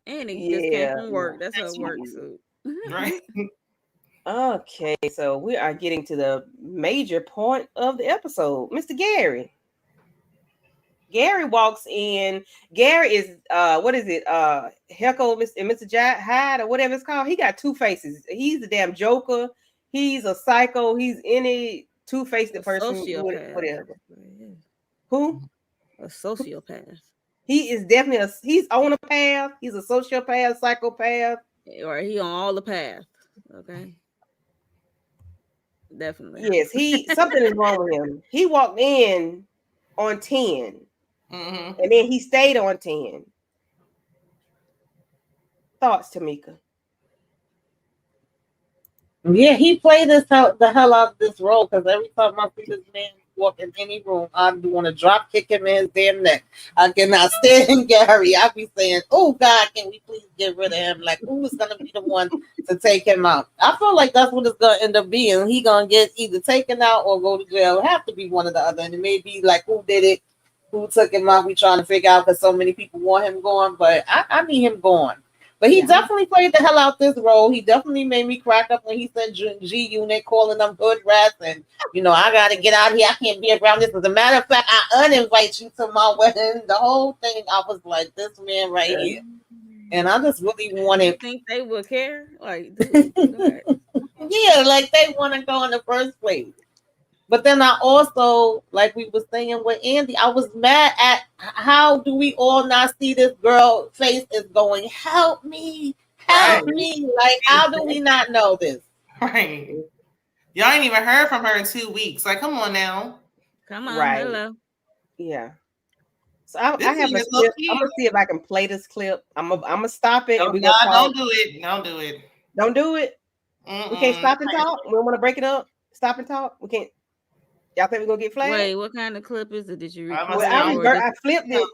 [SPEAKER 4] Andy just came from work. That's her work suit.
[SPEAKER 3] Right.
[SPEAKER 1] Okay, so we are getting to the major point of the episode. Mr. Gary. Gary walks in. Gary is what is it? Heckle Mr. Hyde or whatever it's called. He got two faces. He's a damn joker. He's a psycho. He's any two-faced person.
[SPEAKER 4] Sociopath.
[SPEAKER 1] Whatever. Who?
[SPEAKER 4] A sociopath.
[SPEAKER 1] He is definitely he's on a path. He's a sociopath, psychopath.
[SPEAKER 4] Or he on all the paths. Okay. Definitely.
[SPEAKER 1] Yes, something is wrong with him. He walked in on 10.
[SPEAKER 3] Mm-hmm.
[SPEAKER 1] And then he stayed on 10. Thoughts, Tamika?
[SPEAKER 2] Yeah, he played the hell out of this role because every time I see this man walk in any room, I want to drop kick him in his damn neck. I cannot stand Gary. I be saying, "Oh God, can we please get rid of him? Like, who is gonna be the one to take him out?" I feel like that's what it's gonna end up being. He gonna get either taken out or go to jail. It have to be one or the other, and it may be like who did it, who took him out. We trying to figure out because so many people want him gone, but I need him gone. But he definitely played the hell out this role. He definitely made me crack up when he said G Unit, calling them hood rats, and I gotta get out of here. I can't be around this. As a matter of fact, I uninvite you to my wedding. The whole thing, I was like, this man right here, and I just really wanted.
[SPEAKER 4] You think they would care? Like, dude,
[SPEAKER 2] yeah, like they want to go in the first place. But then I also, like we were saying with Andy, I was mad at how do we all not see this girl face is going, help me. Like, how do we not know this?
[SPEAKER 3] Right. Y'all ain't even heard from her in 2 weeks. Like, come on now.
[SPEAKER 4] Come on,
[SPEAKER 1] right.
[SPEAKER 4] Hello.
[SPEAKER 1] Yeah. So I have a clip. I'm gonna see if I can play this clip. I'm gonna stop it.
[SPEAKER 3] Don't do it. Don't do it.
[SPEAKER 1] Don't do it. We can't stop and talk. We don't want to break it up. Stop and talk. We can't. Y'all think we're gonna get flagged?
[SPEAKER 4] Wait, what kind of clip is it? Did you record?
[SPEAKER 1] I flipped it.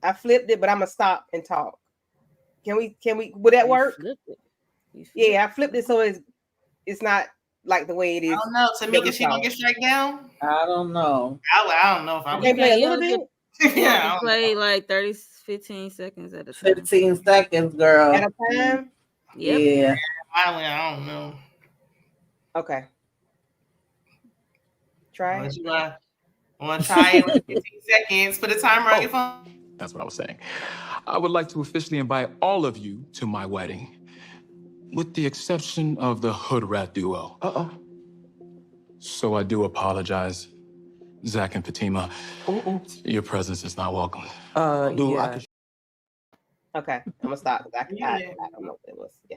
[SPEAKER 1] I flipped it, but I'm gonna stop and talk. Can we? Would that work? Yeah, I flipped it so it's not like the way it is.
[SPEAKER 3] I don't know. Tamika, she gonna get struck down?
[SPEAKER 2] I don't know.
[SPEAKER 3] I don't know if I'm
[SPEAKER 1] gonna play a little bit.
[SPEAKER 4] Yeah, play like 15 seconds at a time.
[SPEAKER 2] 15 seconds, girl.
[SPEAKER 1] At a time?
[SPEAKER 4] Yep.
[SPEAKER 2] Yeah.
[SPEAKER 3] I don't know.
[SPEAKER 1] Okay. Try it.
[SPEAKER 3] I want to try it in 15 seconds. Put a timer on your phone.
[SPEAKER 5] That's what I was saying. I would like to officially invite all of you to my wedding, with the exception of the hood rat duo. Uh-oh. So I do apologize, Zach and Fatima. Your presence is not welcome.
[SPEAKER 1] Yeah. Okay, I'm gonna stop. I don't know what it was. Yeah.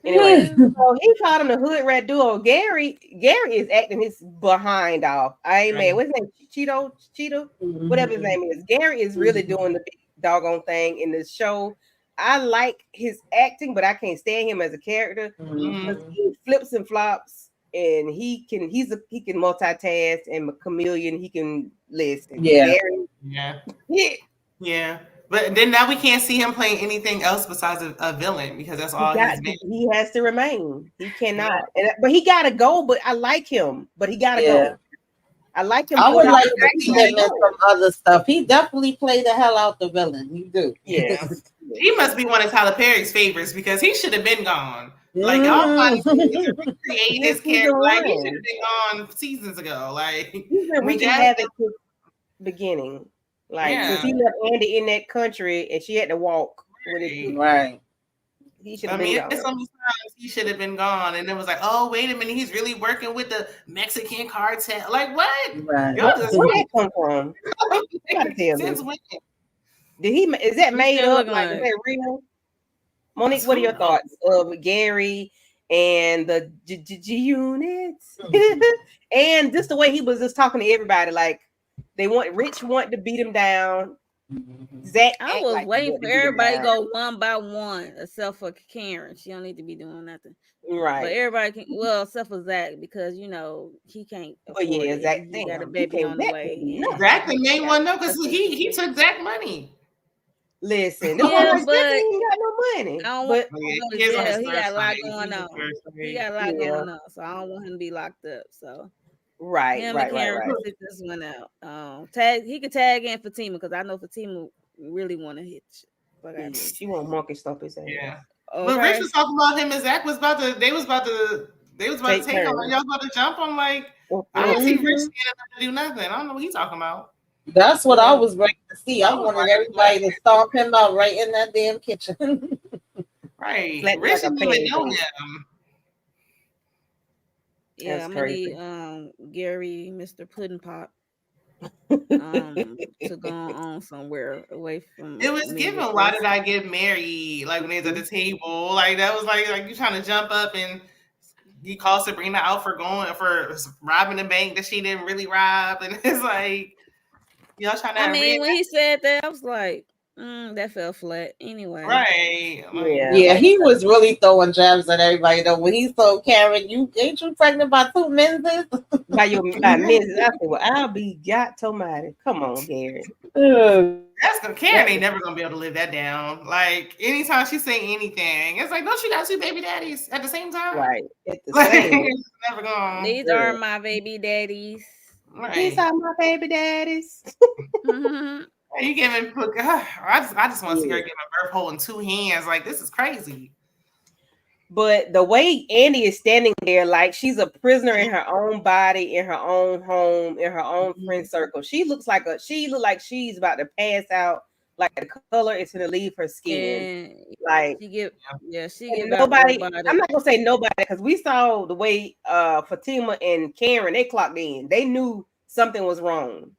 [SPEAKER 1] Anyway, so he called him the hood rat duo. Gary is acting his behind off. I ain't mad. What's his name? Cheeto, whatever his name is. Gary is really doing the big doggone thing in this show. I like his acting, but I can't stand him as a character. He flips and flops, and he can multitask and a chameleon. He can listen.
[SPEAKER 2] Yeah.
[SPEAKER 1] Gary,
[SPEAKER 3] yeah. But then now we can't see him playing anything else besides a villain because that's all he's been.
[SPEAKER 1] He has to remain. He cannot. But he gotta go. But I like him. But he gotta go. I like him.
[SPEAKER 2] I would like to
[SPEAKER 3] Exactly.
[SPEAKER 2] see him in some other stuff. He definitely played the hell out the villain. You do.
[SPEAKER 1] Yeah.
[SPEAKER 3] He must be one of Tyler Perry's favorites because he should have been gone. Like y'all find to recreate his character. Like he should have been gone seasons ago. Like
[SPEAKER 1] he's been wreaking havoc since beginning. Like since he left Andy in that country and she had to walk with it.
[SPEAKER 2] Right.
[SPEAKER 1] He should have been gone.
[SPEAKER 3] So many times he should have been gone, and it was like, oh, wait a minute, he's really working with the Mexican cartel. Like what?
[SPEAKER 2] Right.
[SPEAKER 1] Where did that come from?
[SPEAKER 3] Since when?
[SPEAKER 1] Did he? Is that made up? Like is that real? Monique, what are your thoughts of Gary and the G units? And just the way he was just talking to everybody, like Rich want to beat him down. Zach,
[SPEAKER 4] I was waiting for everybody to go one by one, except for Karen. She don't need to be doing nothing,
[SPEAKER 1] right?
[SPEAKER 4] But everybody can. Well, except for Zach, because he can't.
[SPEAKER 1] Oh yeah, Zach.
[SPEAKER 4] He got a baby on the way.
[SPEAKER 3] Zach the main one though, because he took Zach money.
[SPEAKER 1] Listen,
[SPEAKER 4] yeah,
[SPEAKER 1] but he ain't got no money.
[SPEAKER 4] But he got a lot going on. He got a lot going on, so I don't want him to be locked up. So
[SPEAKER 1] right.
[SPEAKER 4] Sit this one out. He could tag in Fatima because I know Fatima really want to hit shit.
[SPEAKER 1] She want monkey stuff his ass.
[SPEAKER 3] Yeah. Okay. But Rich was talking about him and Zach was about to. They was about to take him. Like, y'all about to jump him. Like I didn't see Rich standing up to do nothing. I don't know what he's talking about.
[SPEAKER 2] That's what I was ready to see. I wanted everybody to stomp him out right in that damn kitchen.
[SPEAKER 3] Right. Rich didn't even know him.
[SPEAKER 4] Yeah, I'm gonna need Gary, Mr. Pudding Pop, to go on somewhere away from.
[SPEAKER 3] It was given. Why did I get married? Like when they was at the table, like that was like you trying to jump up and you call Sabrina out for robbing a bank that she didn't really rob, and it's like y'all trying to.
[SPEAKER 4] I mean, when he said that, I was like, that fell flat. Anyway,
[SPEAKER 3] right?
[SPEAKER 2] Yeah, he was really throwing jabs at everybody though. When he told Karen, ain't you pregnant by 2 menses?
[SPEAKER 1] by menses, I said, well, I'll be got tomati. Come on, Gary.
[SPEAKER 3] Karen ain't never gonna be able to live that down. Like anytime she say anything, it's like, don't you got 2 baby daddies at the same time?
[SPEAKER 1] Right. At the same.
[SPEAKER 3] Never gonna.
[SPEAKER 4] These are my baby daddies.
[SPEAKER 3] Right.
[SPEAKER 1] These are my baby daddies.
[SPEAKER 3] You giving? I just want to see her give a birth holding 2 hands. Like this is crazy.
[SPEAKER 1] But the way Andy is standing there, like she's a prisoner in her own body, in her own home, in her own friend circle. She looks like she's about to pass out. Like the color is going to leave her skin. Like
[SPEAKER 4] she get
[SPEAKER 1] nobody. I'm not gonna say nobody because we saw the way Fatima and Karen they clocked in. They knew something was wrong.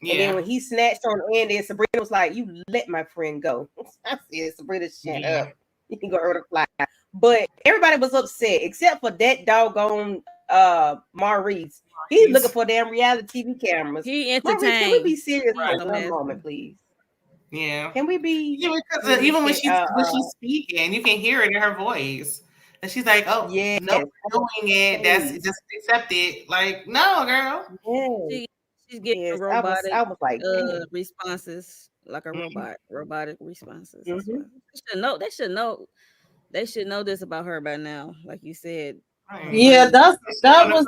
[SPEAKER 1] Yeah. And then when he snatched on Andy, and Sabrina was like, "You let my friend go." I said, "Sabrina, shut up. You can go hurt a fly." But everybody was upset except for that doggone Maurice. He's looking for damn reality TV cameras.
[SPEAKER 4] He entertained.
[SPEAKER 1] Maurice, can we be serious for one moment, please?
[SPEAKER 3] Yeah.
[SPEAKER 1] Can we be?
[SPEAKER 3] Yeah, because even when she's speaking, you can hear it in her voice. And she's like, "Oh, yeah, no, doing it. That's just accept it." Like, no, girl.
[SPEAKER 1] Yeah.
[SPEAKER 4] She's getting robotic
[SPEAKER 1] I was like,
[SPEAKER 4] responses, like a robotic responses. Mm-hmm. They should know this about her by now, like you said.
[SPEAKER 2] Yeah, that was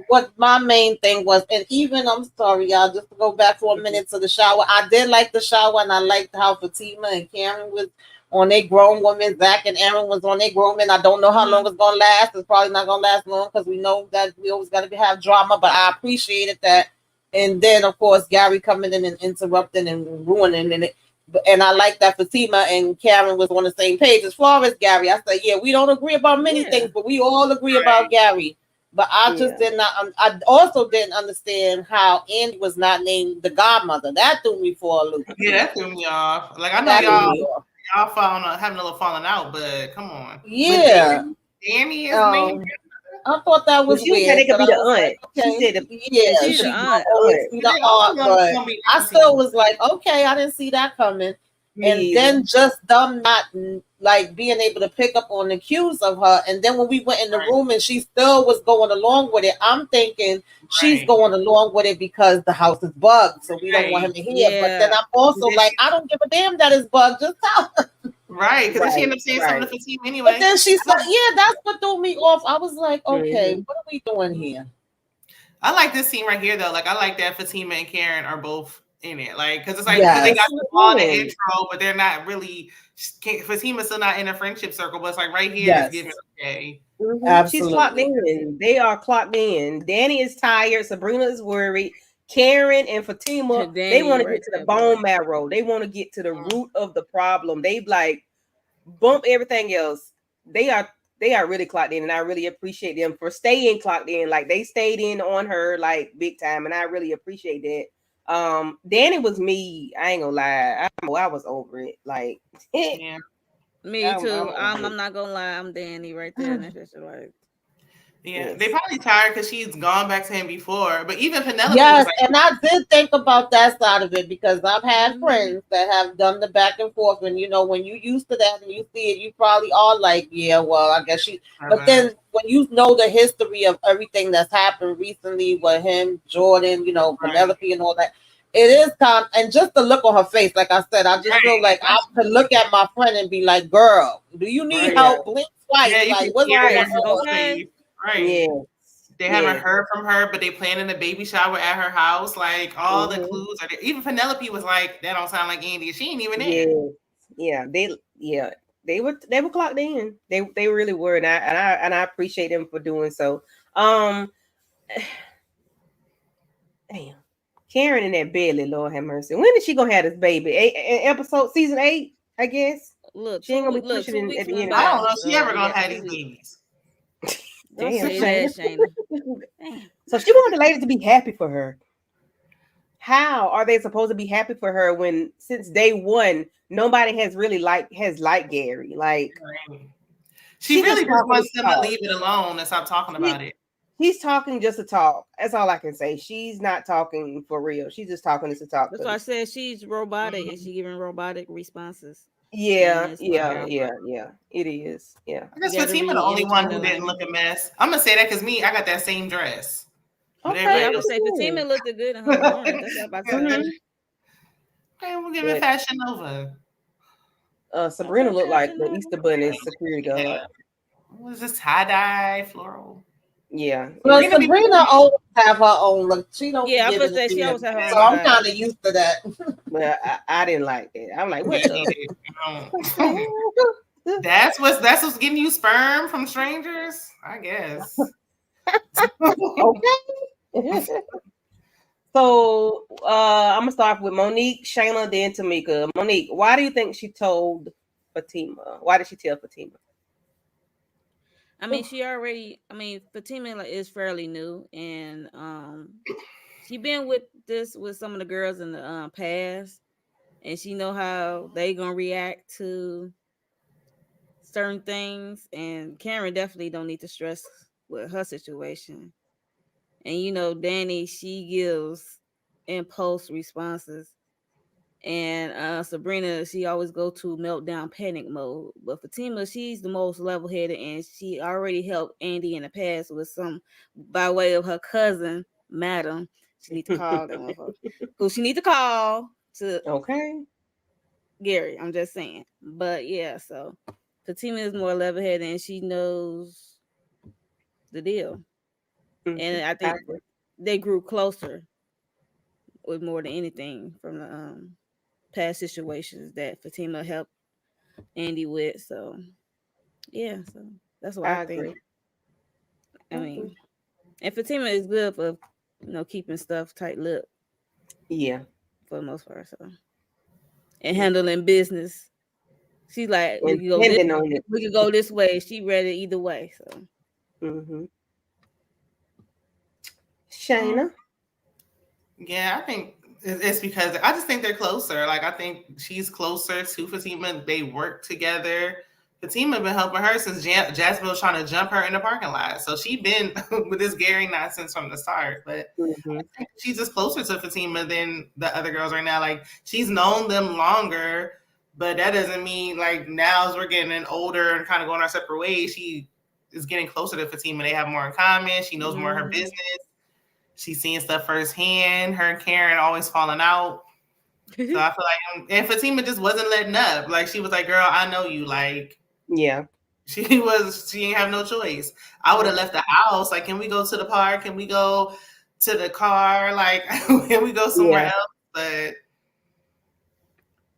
[SPEAKER 2] what my main thing was. And even, I'm sorry, y'all, just to go back for a minute to the shower. I did like the shower, and I liked how Fatima and Karen was on their grown women. Zach and Aaron was on their grown men. I don't know how long it's going to last. It's probably not going to last long because we know that we always got to have drama, but I appreciated that. And then, of course, Gary coming in and interrupting and ruining it. And I like that Fatima and Karen was on the same page as far as Gary. I said, yeah, we don't agree about many things, but we all agree about Gary. But I just did not. I also didn't understand how Andy was not named the godmother. That threw me for a loop.
[SPEAKER 3] Yeah, that threw me off. Like I know y'all having a little falling out, but come on.
[SPEAKER 2] Yeah,
[SPEAKER 3] Danny is named.
[SPEAKER 2] I thought that was weird.
[SPEAKER 1] They could be the aunt.
[SPEAKER 2] Okay.
[SPEAKER 1] She said,
[SPEAKER 2] she's the aunt. But I still was like, okay, I didn't see that coming. And then just them not like being able to pick up on the cues of her. And then when we went in the room and she still was going along with it, I'm thinking she's going along with it because the house is bugged, so we don't want him to hear. Yeah. But then I'm also like, I don't give a damn that it's bugged. Just tell her.
[SPEAKER 3] Right, because she ended up saying something to Fatima anyway.
[SPEAKER 2] But then she said, yeah, that's what threw me off. I was like, okay, what are we doing here?
[SPEAKER 3] I like this scene right here though. Like I like that Fatima and Karen are both in it. Like because it's like
[SPEAKER 2] Yes.
[SPEAKER 3] they got the ball in the intro, but they're not really. Fatima's still not in a friendship circle, but it's like right here is giving okay.
[SPEAKER 1] She's clocked in. They are clocked in. Danny is tired. Sabrina is worried. Karen and Fatima, they want to get to the bone marrow. They want to get to the root of the problem. They like bump everything else. They are really clocked in, and I really appreciate them for staying clocked in. Like they stayed in on her like big time, and I really appreciate that. Danny was me. I ain't gonna lie. I was over it. Like
[SPEAKER 3] yeah.
[SPEAKER 4] Me too. I'm not gonna lie. I'm Danny right there. And that's like,
[SPEAKER 3] yeah, they probably tired because she's gone back to him before. But even Penelope,
[SPEAKER 2] yes,
[SPEAKER 3] was like,
[SPEAKER 2] and I did think about that side of it because I've had friends that have done the back and forth, and you know, when you used to that and you see it, you probably are like, yeah, well, I guess she. But then when you know the history of everything that's happened recently with him, Jordan, you know, Penelope and all that. It is kind of, and just the look on her face, like I said, I just feel like I could look at my friend and be like, "Girl, do you need help? Blink twice.
[SPEAKER 3] Yeah,
[SPEAKER 2] like, what's going on?"
[SPEAKER 3] Okay. Right. Yeah. They haven't heard from her, but they planning a baby shower at her house. Like all the clues are there. Even Penelope was like, "That don't sound like Andy." She ain't even there.
[SPEAKER 1] Yeah, they were clocked in. They really were, and I appreciate them for doing so. Damn, Karen in that belly, Lord have mercy. When is she gonna have this baby? Episode season 8, I guess.
[SPEAKER 4] Look,
[SPEAKER 1] she ain't gonna be pushing in at the end.
[SPEAKER 3] I don't know if she ever gonna have these babies.
[SPEAKER 1] Damn, Shayna. So she wanted the ladies to be happy for her. How are they supposed to be happy for her when since day one nobody has really liked Gary? Like
[SPEAKER 3] she really just wants them to leave it alone and stop talking about it.
[SPEAKER 1] He's talking just to talk. That's all I can say. She's not talking for real. She's just talking just to talk.
[SPEAKER 4] That's why I said she's robotic and she's giving robotic responses.
[SPEAKER 1] Yeah. It is. Yeah.
[SPEAKER 3] I guess Fatima the only one who didn't look a mess. I'm gonna say that because I got that same dress.
[SPEAKER 4] Okay, I would say Fatima looked good in her orange. That's what I'm about to say.
[SPEAKER 3] Okay, we'll give it Fashion Nova.
[SPEAKER 1] Sabrina looked like the Easter Bunny security guard.
[SPEAKER 3] What is this tie-dye floral?
[SPEAKER 1] Yeah.
[SPEAKER 2] Well, Sabrina always have her own look. She don't.
[SPEAKER 4] Yeah, I would say she always have her own.
[SPEAKER 2] So I'm kind of used to that.
[SPEAKER 1] But I didn't like that. I'm like, what the?
[SPEAKER 3] That's what's getting you sperm from strangers, I guess.
[SPEAKER 1] Okay. So I'm gonna start with Monique, Shayna, then Tamika. Monique, why do you think she told Fatima? Why did she tell Fatima?
[SPEAKER 4] I mean, Fatima is fairly new, and she been with some of the girls in the past, and she know how they gonna react to certain things. And Karen definitely don't need to stress with her situation. And Danny, she gives impulse responses. And Sabrina, she always go to meltdown panic mode. But Fatima, she's the most level-headed, and she already helped Andy in the past with some by way of her cousin, Madam. She need to call that motherfucker. Who she need to call to Gary. I'm just saying. But yeah, so Fatima is more level-headed and she knows the deal. And I think they grew closer with more than anything from the past situations that Fatima helped Andy with. So yeah, so that's what I think. I mean, and Fatima is good for keeping stuff tight-lipped.
[SPEAKER 1] Yeah,
[SPEAKER 4] for the most part. So and handling business, she's like we can go this way. She ready either way. So.
[SPEAKER 1] Shayna.
[SPEAKER 3] Yeah, I think it's because I just think they're closer. Like I think she's closer to Fatima. They work together. Fatima been helping her since Jasmine was trying to jump her in the parking lot. So she been with this Gary nonsense from the start. But I think she's just closer to Fatima than the other girls right now. Like she's known them longer, but that doesn't mean like now as we're getting older and kind of going our separate ways, she is getting closer to Fatima. They have more in common. She knows more of her business. She's seeing stuff firsthand. Her and Karen always falling out. So I feel like, and Fatima just wasn't letting up. Like she was like, "Girl, I know you." Like,
[SPEAKER 1] yeah,
[SPEAKER 3] she didn't have no choice. I would have left the house. Like, can we go to the park? Can we go to the car, like when we go somewhere
[SPEAKER 1] Yeah.
[SPEAKER 3] else, but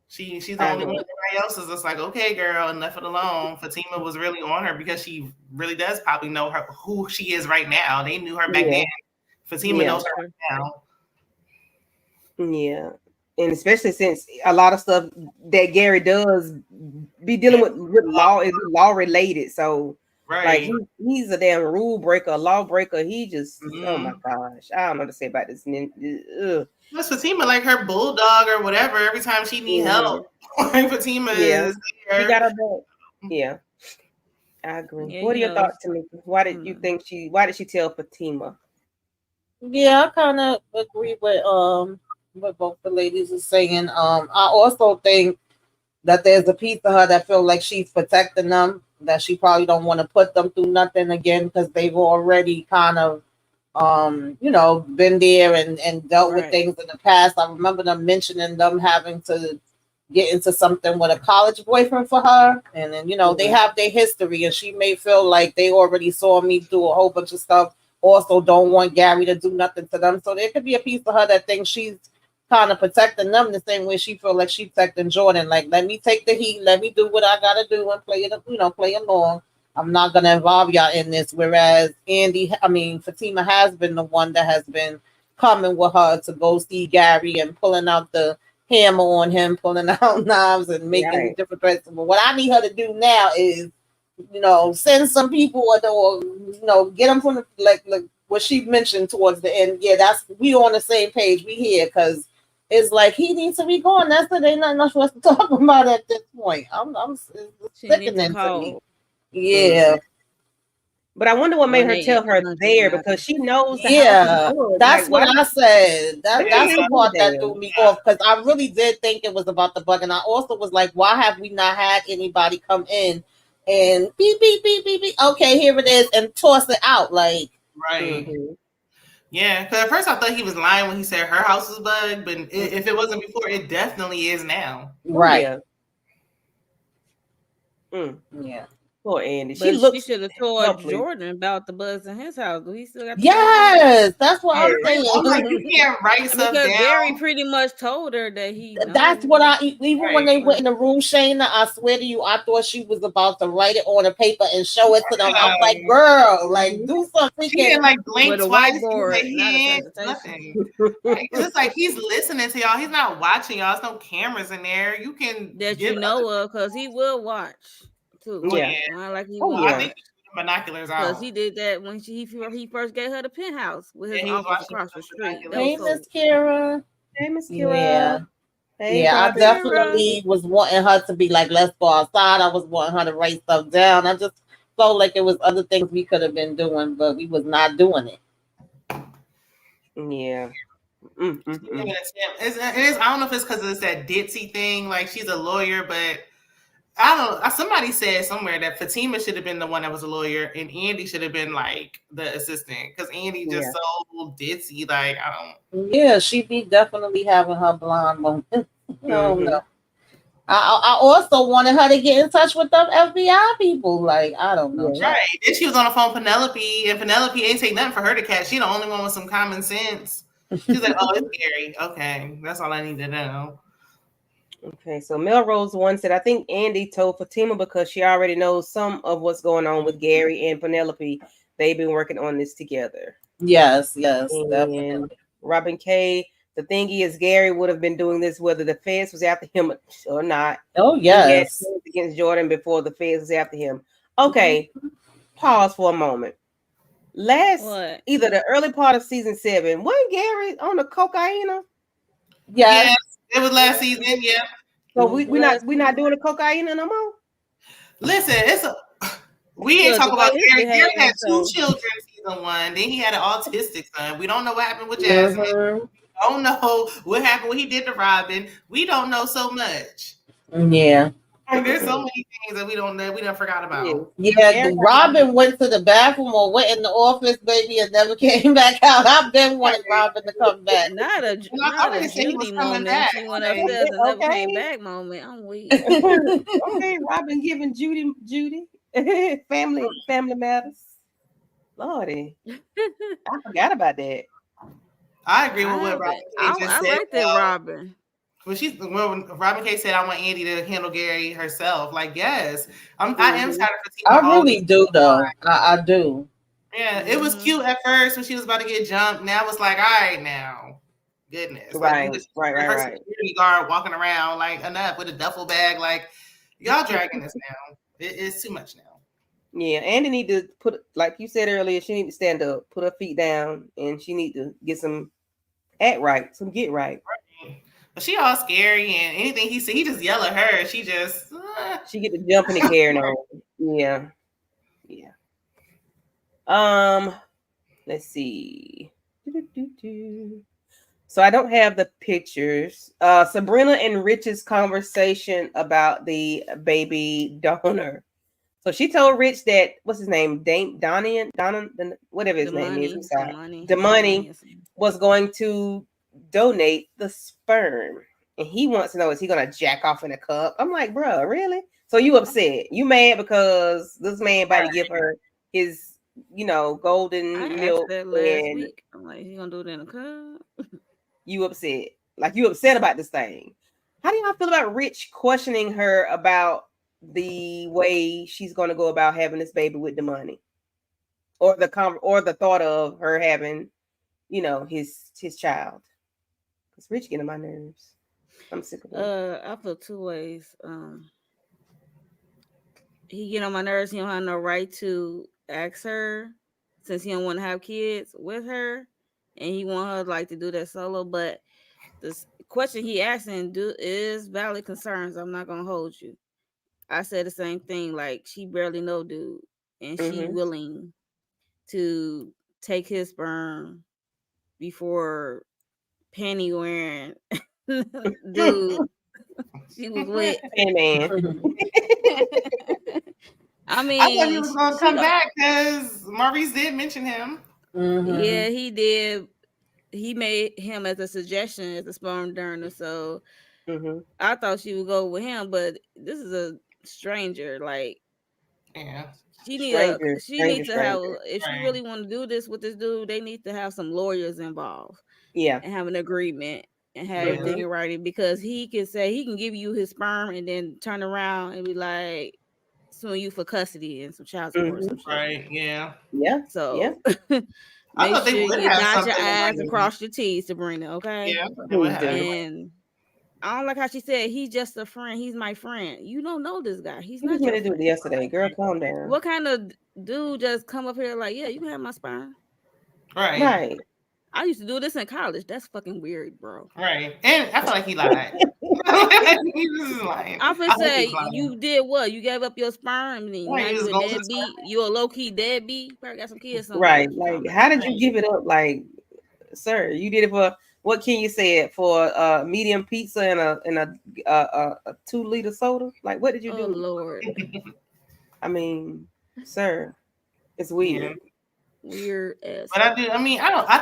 [SPEAKER 3] she's the only one. Everybody else is just like, okay, girl, and left it alone. Fatima was really on her because she really does probably know her who she is right now. They knew her back then. Fatima knows her right now.
[SPEAKER 1] Yeah. And especially since a lot of stuff that Gary does be dealing with law is law related. So like he's a damn rule breaker, law breaker. He just oh my gosh. I don't know what to say about this.
[SPEAKER 3] Plus Fatima, like her bulldog or whatever, every time she need help. Fatima is there.
[SPEAKER 1] She got her back. Yeah. I agree.
[SPEAKER 4] Yeah,
[SPEAKER 1] what are your thoughts, Tamika? Why did you think why did she tell Fatima?
[SPEAKER 2] Yeah, I kind of agree with what both the ladies are saying. I also think that there's a piece of her that feel like she's protecting them, that she probably don't want to put them through nothing again because they've already kind of been there and dealt with things in the past. I remember them mentioning them having to get into something with a college boyfriend for her, and then they have their history, and she may feel like they already saw me do a whole bunch of stuff. Also don't want Gary to do nothing to them. So there could be a piece of her that thinks she's kind of protecting them the same way she feel like she's protecting Jordan. Like, let me take the heat, let me do what I gotta do and play it, play along. I'm not gonna involve y'all in this. Whereas Fatima has been the one that has been coming with her to go see Gary and pulling out the hammer on him, pulling out knives and making different threats. But what I need her to do now is send some people or get them from the, like what she mentioned towards the end. Yeah, we on the same page. We here because it's like he needs to be going. That's it. Ain't nothing else for us to talk about at this point. I'm sickening to me. Yeah.
[SPEAKER 1] But I wonder what made her tell her there because she knows the
[SPEAKER 2] house. That's
[SPEAKER 1] like,
[SPEAKER 2] what I said. That's the part that threw me off because I really did think it was about the bug, and I also was like, why have we not had anybody come in and beep beep beep beep beep? Okay, here it is, and toss it out like
[SPEAKER 3] Yeah, because at first I thought he was lying when he said her house was bugged, but if it wasn't before, it definitely is now.
[SPEAKER 2] Right.
[SPEAKER 1] Yeah. Poor Andy.
[SPEAKER 4] She should have told Jordan about the bugs in his house. Do he still got?
[SPEAKER 2] Yes, that's what I'm saying.
[SPEAKER 3] You can't write stuff
[SPEAKER 4] because
[SPEAKER 3] down.
[SPEAKER 4] Gary pretty much told her that he.
[SPEAKER 2] That's what even when they went in the room, Shayna, I swear to you, I thought she was about to write it on a paper and show it to them. I'm like, girl, like do something.
[SPEAKER 3] She didn't like blink
[SPEAKER 4] with a
[SPEAKER 3] twice.
[SPEAKER 4] Whiteboard, not a
[SPEAKER 3] nothing. It's like he's listening to y'all. He's not watching y'all. There's no cameras in there. You can
[SPEAKER 4] that you know of because he will watch. Too.
[SPEAKER 1] Yeah.
[SPEAKER 4] Like he
[SPEAKER 3] I think he should binoculars out.
[SPEAKER 4] Because he did that when he first gave her the penthouse with his office across the street.
[SPEAKER 2] Hey, Miss Kira.
[SPEAKER 1] Hey, Miss Kira.
[SPEAKER 2] Hey, I definitely was wanting her to be like, let's go outside. I was wanting her to write stuff down. I just felt like it was other things we could have been doing, but we was not doing it.
[SPEAKER 1] Yeah.
[SPEAKER 3] It is. I don't know if it's because it's that ditzy thing. Like she's a lawyer, but I don't know. Somebody said somewhere that Fatima should have been the one that was a lawyer and Andy should have been like the assistant because Andy just so ditzy. Like, I don't.
[SPEAKER 2] Yeah, she be definitely having her blonde moment. I don't know. I also wanted her to get in touch with them FBI people. Like, I don't know.
[SPEAKER 3] Right. Then she was on the phone with Penelope, and Penelope ain't take nothing for her to catch. She the only one with some common sense. She's like, oh, it's Gary. Okay. That's all I need to know.
[SPEAKER 1] Okay, so Melrose one said, I think Andy told Fatima because she already knows some of what's going on with Gary and Penelope. They've been working on this together.
[SPEAKER 2] Yes,
[SPEAKER 1] and
[SPEAKER 2] definitely.
[SPEAKER 1] Robin K, the thing is, Gary would have been doing this whether the feds was after him or not.
[SPEAKER 2] Oh, yes.
[SPEAKER 1] He against Jordan before the feds was after him. Okay, pause for a moment. Either the early part of season 7, wasn't Gary on the cocaine?
[SPEAKER 2] Yes.
[SPEAKER 3] It was last season, yeah.
[SPEAKER 1] So we're not doing the cocaine no more.
[SPEAKER 3] Listen, we ain't talking about Gary. Gary had 2 children season 1. Then he had an autistic son. We don't know what happened with Jasmine. We don't know what happened when he did to Robin. We don't know so much.
[SPEAKER 2] Yeah.
[SPEAKER 3] Like, there's so many things that we done forgot about.
[SPEAKER 2] Yeah, Robin went to the bathroom or went in the office, baby, and never came back out. I've been wanting Robin to come back.
[SPEAKER 4] Not a Judy moment. She went upstairs and never came back moment. I'm weak.
[SPEAKER 1] Okay, Robin giving Judy family matters. Lordy, I forgot about that.
[SPEAKER 3] I agree with what Robin K just
[SPEAKER 4] I
[SPEAKER 3] said.
[SPEAKER 4] like that Robin.
[SPEAKER 3] When Robin K said, "I want Andy to handle Gary herself," like yes, I am tired of Fatima.
[SPEAKER 2] I really do though. I do.
[SPEAKER 3] Yeah, it was cute at first when she was about to get jumped. Now it's like, all right, now, goodness,
[SPEAKER 1] Right,
[SPEAKER 3] like
[SPEAKER 1] right.
[SPEAKER 3] security guard walking around like enough with a duffel bag, like y'all dragging this now. It's too much now.
[SPEAKER 1] Yeah, Andy need to put, like you said earlier, she need to stand up, put her feet down, and she need to get some get right.
[SPEAKER 3] But she all scary, and anything he said, he just yell at her. She just
[SPEAKER 1] she get to jump in the carrying on. Yeah. Let's see. So I don't have the pictures. Sabrina and Rich's conversation about the baby donor. So she told Rich that what's his name, Donnie, whatever his name is, Damani was going to donate the sperm, and he wants to know, is he gonna jack off in a cup? I'm like, bro, really? So you upset? You mad because this man about to give her his, golden milk?
[SPEAKER 4] That last week. I'm like, he gonna do it in a cup?
[SPEAKER 1] You upset? Like you upset about this thing? How do y'all feel about Rich questioning her about the way she's going to go about having this baby with the money, or the thought of her having, his child? Because Rich getting on my nerves. I'm sick of it.
[SPEAKER 4] I feel two ways. He get on my nerves. He don't have no right to ask her, since he don't want to have kids with her, and he want her like to do that solo. But the question he asking is valid concerns. I'm not gonna hold you. I said the same thing. Like, she barely know dude, and she willing to take his sperm before panty wearing dude she was with.
[SPEAKER 1] Hey man.
[SPEAKER 4] I mean,
[SPEAKER 3] I thought he was gonna come back because Maurice did mention him.
[SPEAKER 4] Yeah, he did. He made him as a suggestion as a sperm donor, so I thought she would go with him. But this is a stranger. Like,
[SPEAKER 3] yeah,
[SPEAKER 4] she needs to have. If she really want to do this with this dude, they need to have some lawyers involved.
[SPEAKER 1] Yeah,
[SPEAKER 4] and have an agreement and have everything in writing, because he can say he can give you his sperm and then turn around and be like, suing you for custody and some child support or some shit.
[SPEAKER 3] Right? Yeah.
[SPEAKER 4] So
[SPEAKER 3] I
[SPEAKER 4] make sure you dot your I's and cross your T's, Sabrina. Okay.
[SPEAKER 3] Yeah.
[SPEAKER 4] And I don't like how she said he's just a friend. He's my friend. You don't know this guy. He's not
[SPEAKER 1] your
[SPEAKER 4] friend.
[SPEAKER 1] friend. Yesterday, girl, calm down.
[SPEAKER 4] What kind of dude just come up here like, yeah, you can have my sperm?
[SPEAKER 3] Right.
[SPEAKER 4] I used to do this in college. That's fucking weird, bro.
[SPEAKER 3] Right. And I feel like he lied. He was lying.
[SPEAKER 4] I'm gonna say, you did what? You gave up your sperm and now you a deadbeat. You a low-key deadbeat. Probably got some kids somewhere.
[SPEAKER 1] Right. Like, how did you give it up? Like, sir, you did it for, what can you say it for? Medium pizza and a 2-liter soda? Like, what did you do?
[SPEAKER 4] Lord.
[SPEAKER 1] I mean, sir, it's weird.
[SPEAKER 4] Weird ass.
[SPEAKER 3] But I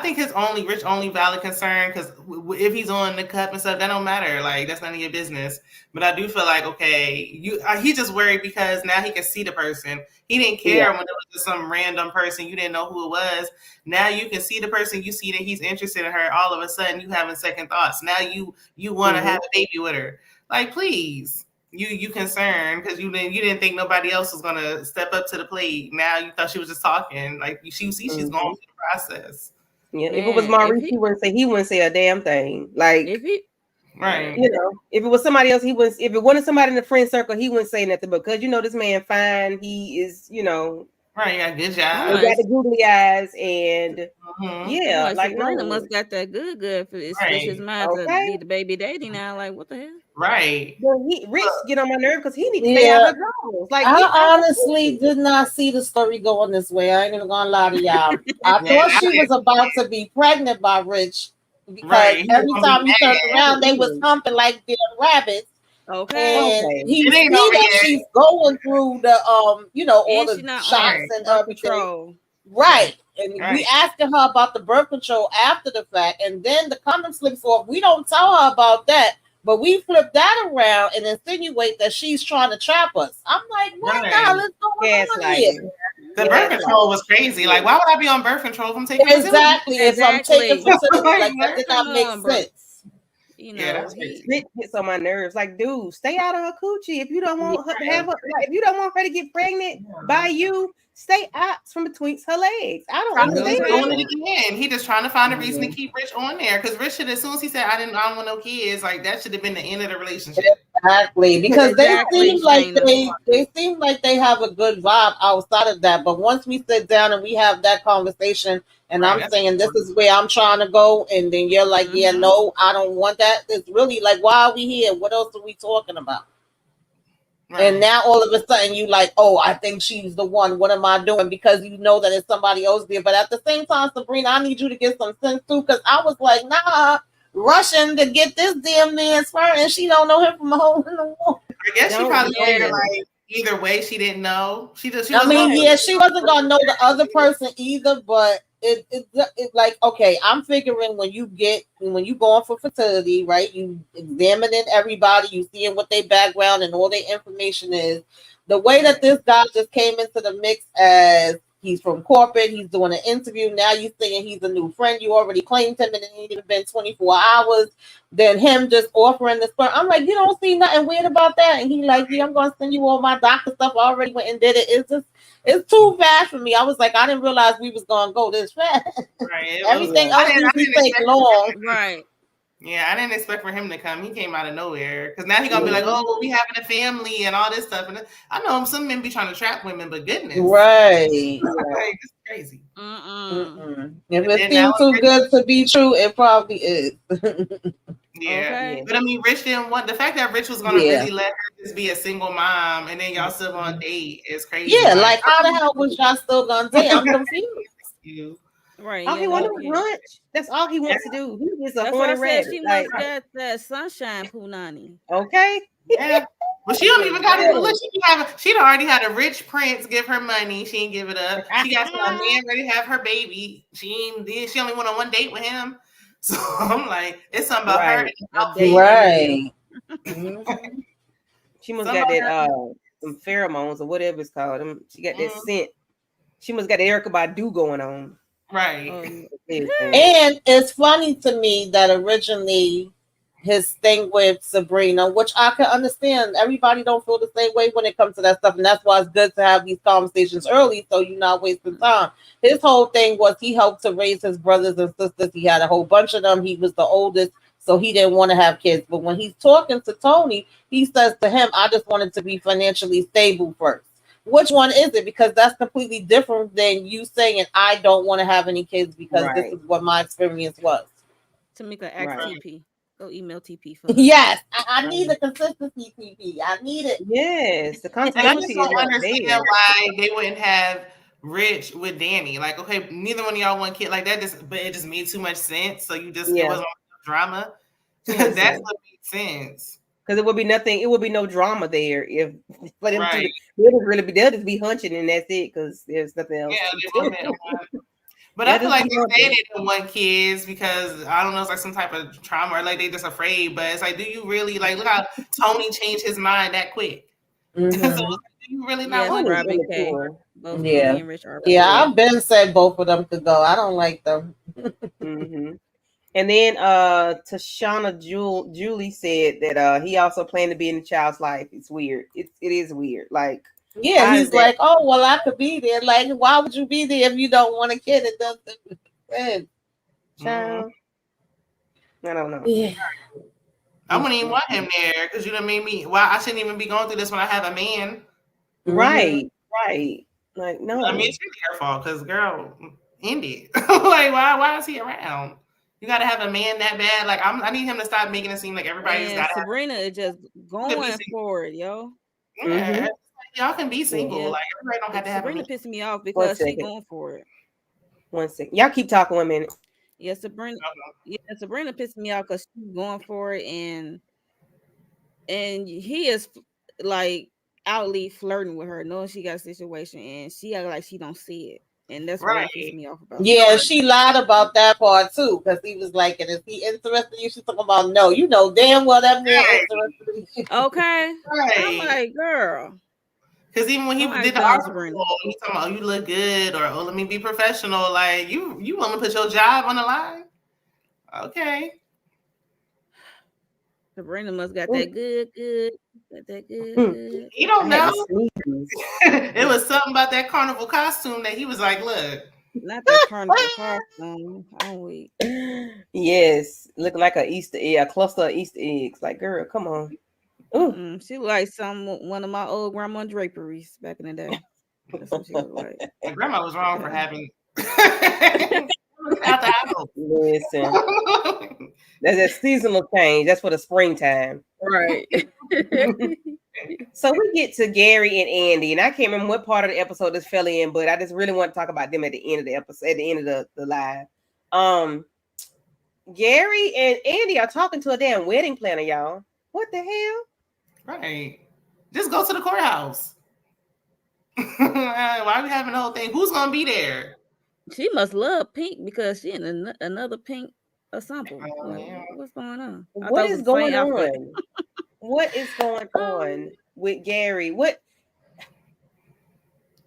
[SPEAKER 3] think his only valid concern, because if he's on the cup and stuff, that don't matter. Like, that's none of your business. But I do feel like, okay, he just worried because now he can see the person. He didn't care when it was just some random person. You didn't know who it was. Now you can see the person. You see that he's interested in her. All of a sudden, you having second thoughts. Now you want to have a baby with her. Like, please. You concerned because you didn't think nobody else was gonna step up to the plate. Now you thought she was just talking. Like, you see she's going through the process.
[SPEAKER 1] Yeah, if it was Maurice, he wouldn't say a damn thing. Like, if it was somebody else, if it wasn't somebody in the friend circle, he wouldn't say nothing. Because this man fine, he is,
[SPEAKER 3] right, yeah, good job.
[SPEAKER 1] He got the googly eyes, and like
[SPEAKER 4] Sabrina must got that good for his mind to be the baby daddy now. Like, what the hell?
[SPEAKER 3] Right.
[SPEAKER 1] Well, Rich get on my nerve because he needs to stay out of trouble. Like,
[SPEAKER 2] I honestly did not see the story going this way. I ain't even gonna lie to y'all. I thought she was about to be pregnant by Rich, because every time he turned around, they was humping like their rabbits.
[SPEAKER 4] Okay.
[SPEAKER 2] And he see that she's going through the all the shots and everything. Right. And we asking her about the birth control after the fact, and then the condom slips off. We don't tell her about that, but we flip that around and insinuate that she's trying to trap us. I'm like, what the hell is going on here?
[SPEAKER 3] The birth control was crazy. Like, why would I be on birth control if I'm taking
[SPEAKER 2] exactly
[SPEAKER 3] facility?
[SPEAKER 2] if I'm taking facility? Like that did not
[SPEAKER 4] Come
[SPEAKER 2] make
[SPEAKER 4] on, bro.
[SPEAKER 2] sense.
[SPEAKER 4] You know,
[SPEAKER 3] Yeah, that's crazy.
[SPEAKER 1] It gets on my nerves. Like, dude, stay out of her coochie. If you don't want her to have, if you don't want her to get pregnant by you, stay out from between her legs. I don't understand.
[SPEAKER 3] Doing it again. He just trying to find a reason to keep Rich on there because Rich should, as soon as he said I don't want no kids, like that should have been the end of the relationship.
[SPEAKER 2] Exactly, because they seem like they seem like they have a good vibe outside of that. But once we sit down and we have that conversation, and I'm saying this is where I'm trying to go, and then you're like, yeah, no, I don't want that. It's really like, why are we here? What else are we talking about? Right. And now all of a sudden you like, oh, I think she's the one. What am I doing? Because you know that it's somebody else there. But at the same time, Sabrina, I need you to get some sense too, because I was like, nah, rushing to get this damn man's sperm, and she don't know him from a hole in the wall.
[SPEAKER 3] I guess she probably like either way she didn't know. She wasn't
[SPEAKER 2] she wasn't gonna know the other person either, but it like, okay, I'm figuring when you going for fertility, right? You examining everybody, you seeing what their background and all their information is. The way that this guy just came into the mix as he's from corporate, he's doing an interview. Now you saying he's a new friend. You already claimed him and it ain't even been 24 hours. Then him just offering the sperm. I'm like, you don't see nothing weird about that. And he like, yeah, I'm going to send you all my doctor stuff. I already went and did it. It's too fast for me. I was like, I didn't realize we was going to go this fast. Right. Everything else usually take long.
[SPEAKER 4] Right.
[SPEAKER 3] Yeah, I didn't expect for him to come. He came out of nowhere because now he's gonna be like, "Oh, well, we having a family and all this stuff." And I know some men be trying to trap women, but goodness,
[SPEAKER 2] right?
[SPEAKER 3] It's crazy.
[SPEAKER 2] If it seems too good to be true, it probably is.
[SPEAKER 3] Yeah, but I mean, Rich didn't want the fact that Rich was gonna really let her just be a single mom, and then y'all still gonna date is crazy.
[SPEAKER 2] Yeah, like how the hell was y'all still gonna date? I'm confused.
[SPEAKER 4] Right.
[SPEAKER 1] All he wants is lunch. That's all he wants to do. He is a horny rabbit.
[SPEAKER 4] She must got that sunshine punani.
[SPEAKER 1] Okay.
[SPEAKER 3] Yeah. Well, she don't even got it. Look, she'd already had a rich prince give her money. She didn't give it up. She got some man ready to have her baby. She only went on one date with him. So I'm like, it's something about her.
[SPEAKER 2] Right.
[SPEAKER 1] She must got that some pheromones or whatever it's called. She got that scent. She must got the Erykah Badu going on.
[SPEAKER 3] Right.
[SPEAKER 2] And it's funny to me that originally his thing with Sabrina, which I can understand, everybody don't feel the same way when it comes to that stuff, and that's why it's good to have these conversations early so you're not wasting time. His whole thing was he helped to raise his brothers and sisters. He had a whole bunch of them. He was the oldest, so he didn't want to have kids. But when he's talking to Tony, he says to him, I just wanted to be financially stable first. Which one is it? Because that's completely different than you saying, I don't want to have any kids because this is what my experience was.
[SPEAKER 4] Tamika, ask TP. Go email TP for
[SPEAKER 2] Yes, I need a consistency, TP. I need it.
[SPEAKER 1] Yes, the
[SPEAKER 3] continuity. And I just don't understand why they wouldn't have Rich with Danny. Like, okay, neither one of y'all want kid like that. But it just made too much sense. So it wasn't drama. That's what made sense.
[SPEAKER 1] Because it would be nothing. It would be no drama there if for them to. They'll just be hunching and that's it. Because there's nothing else.
[SPEAKER 3] Yeah, but I feel like they say they don't want kids because I don't know, it's like some type of trauma or like they just afraid. But it's like, do you really like look how Tony changed his mind that quick? So do you really not want
[SPEAKER 4] to?
[SPEAKER 2] Yeah, I've been said both of them could go. I don't like them.
[SPEAKER 1] And then Tashana Julie said that he also planned to be in the child's life. It's weird. It is weird. Like,
[SPEAKER 2] yeah, he's like, oh well, I could be there. Like, why would you be there if you don't want a kid? It doesn't.
[SPEAKER 1] Child. I don't know.
[SPEAKER 2] Yeah.
[SPEAKER 3] I wouldn't even want him there because you done made me. Why I shouldn't even be going through this when I have a man.
[SPEAKER 1] Right. Like, no.
[SPEAKER 3] I mean, it's really your fault because girl, end it. Like, why is he around? You got to have a man that bad. Like, I need him to stop making it seem like everybody's got.
[SPEAKER 4] Sabrina is just going for it, yo.
[SPEAKER 3] Yeah, y'all can be single. Yeah. Like, everybody don't have to have.
[SPEAKER 4] Sabrina pissed me off because she's going for it.
[SPEAKER 1] 1 second, y'all keep talking 1 minute.
[SPEAKER 4] Yeah, Sabrina. Yeah, Sabrina pissed me off because she's going for it, and he is like outly flirting with her, knowing she got a situation, and she act like she don't see it. And that's what pissed me off about.
[SPEAKER 2] Yeah, she lied about that part too, because he was like, "And is he interested in you?" She's talking about, "No, you know damn well that man interested in you."
[SPEAKER 4] Okay, I'm like, girl,
[SPEAKER 3] Because even when he
[SPEAKER 4] Don't
[SPEAKER 3] did
[SPEAKER 4] ask
[SPEAKER 3] the
[SPEAKER 4] dumb,
[SPEAKER 3] article,
[SPEAKER 4] Sabrina.
[SPEAKER 3] he talking about, oh, you look good, or oh, let me be professional. Like you want to put your job on the line? Okay.
[SPEAKER 4] Sabrina must got that good. Got that good.
[SPEAKER 3] You don't
[SPEAKER 1] I had
[SPEAKER 3] know.
[SPEAKER 1] to sneeze.
[SPEAKER 3] It was something about that carnival costume that he was like, look.
[SPEAKER 4] Not that carnival costume. I'm weak.
[SPEAKER 1] Yes, looking like a Easter egg, a cluster of Easter eggs. Like, girl, come on. Ooh.
[SPEAKER 4] She like one of my old grandma draperies back in the day. That's what she looked like.
[SPEAKER 3] My grandma was wrong for having out the house.
[SPEAKER 1] Listen, that's a seasonal change. That's for the springtime.
[SPEAKER 4] Right.
[SPEAKER 1] So we get to Gary and Andy, and I can't remember what part of the episode this fell in, but I just really want to talk about them at the end of the episode, at the end of the live. Gary and Andy are talking to a damn wedding planner, y'all. What the hell?
[SPEAKER 3] Right. Just go to the courthouse. Why are we having the whole thing? Who's gonna be there?
[SPEAKER 4] She must love pink because she in another pink ensemble.
[SPEAKER 3] Yeah.
[SPEAKER 4] What's going on?
[SPEAKER 1] What is going on? What is going on with Gary? What?